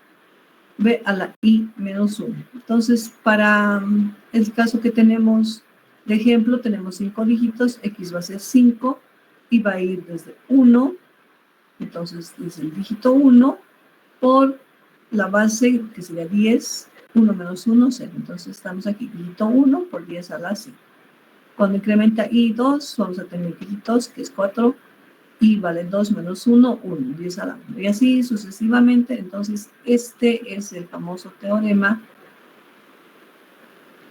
B a la I menos 1. Entonces, para el caso que tenemos de ejemplo, tenemos 5 dígitos. X va a ser 5 y va a ir desde 1. Entonces, desde el dígito 1 por la base, que sería 10, 1 menos 1, 0. Entonces, estamos aquí, dígito 1 por 10 a la 5. Cuando incrementa I2, vamos a tener dígitos, que es 4, y vale 2 menos 1, 1, 10 a la 1. Y así sucesivamente. Entonces, este es el famoso teorema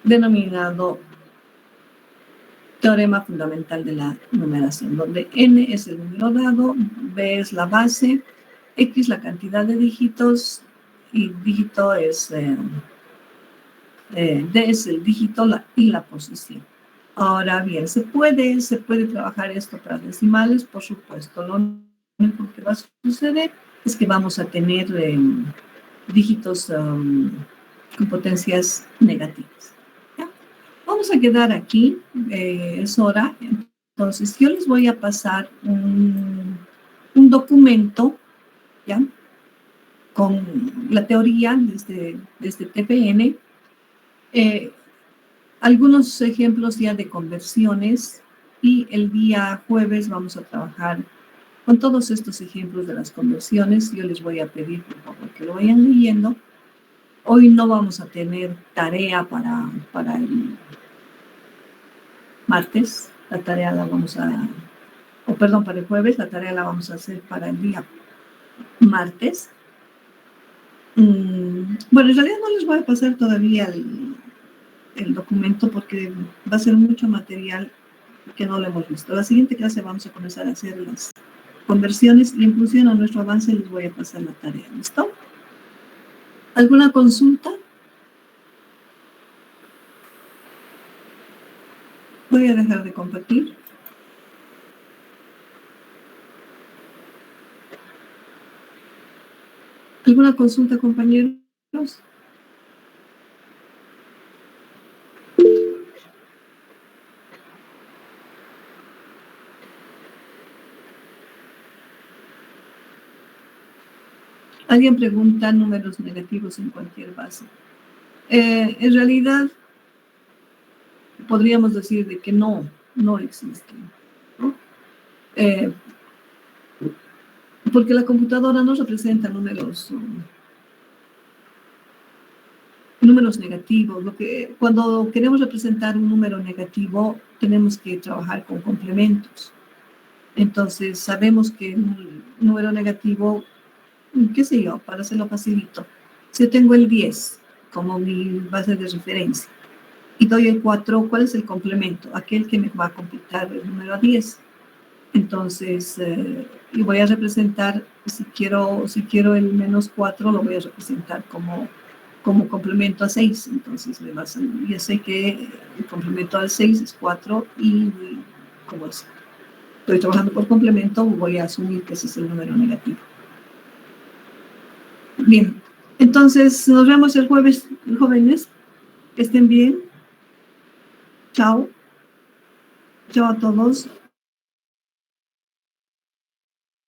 denominado teorema fundamental de la numeración, donde n es el número dado, b es la base, x la cantidad de dígitos, y dígito es, d es el dígito y la posición. Ahora bien, ¿se puede trabajar esto para decimales? Por supuesto. Lo único que va a suceder es que vamos a tener dígitos con potencias negativas. ¿Ya? Vamos a quedar aquí, es hora. Entonces, yo les voy a pasar un documento, ¿ya?, con la teoría de este TPN, algunos ejemplos ya de conversiones, y el día jueves vamos a trabajar con todos estos ejemplos de las conversiones. Yo les voy a pedir, por favor, que lo vayan leyendo. Hoy no vamos a tener tarea para el martes. La tarea la vamos a, para el jueves, la tarea la vamos a hacer para el día martes. Bueno, en realidad no les voy a pasar todavía el documento porque va a ser mucho material que no lo hemos visto. La siguiente clase vamos a comenzar a hacer las conversiones y en función a nuestro avance les voy a pasar la tarea. ¿Listo? ¿Alguna consulta? Voy a dejar de compartir. ¿Alguna consulta, compañeros? Alguien pregunta números negativos en cualquier base. En realidad, podríamos decir de que no existen, ¿no? Porque la computadora no representa números números negativos. Cuando queremos representar un número negativo, tenemos que trabajar con complementos. Entonces, sabemos que un número negativo, qué sé yo, para hacerlo facilito, si yo tengo el 10 como mi base de referencia y doy el 4, ¿cuál es el complemento? Aquel que me va a completar el número 10. Entonces, y voy a representar, si quiero el menos 4, lo voy a representar como complemento a 6. Entonces, ya sé que el complemento al 6 es 4 y como estoy trabajando por complemento, voy a asumir que ese es el número negativo. Bien, entonces nos vemos el jueves, jóvenes. Que estén bien. Chao. Chao a todos.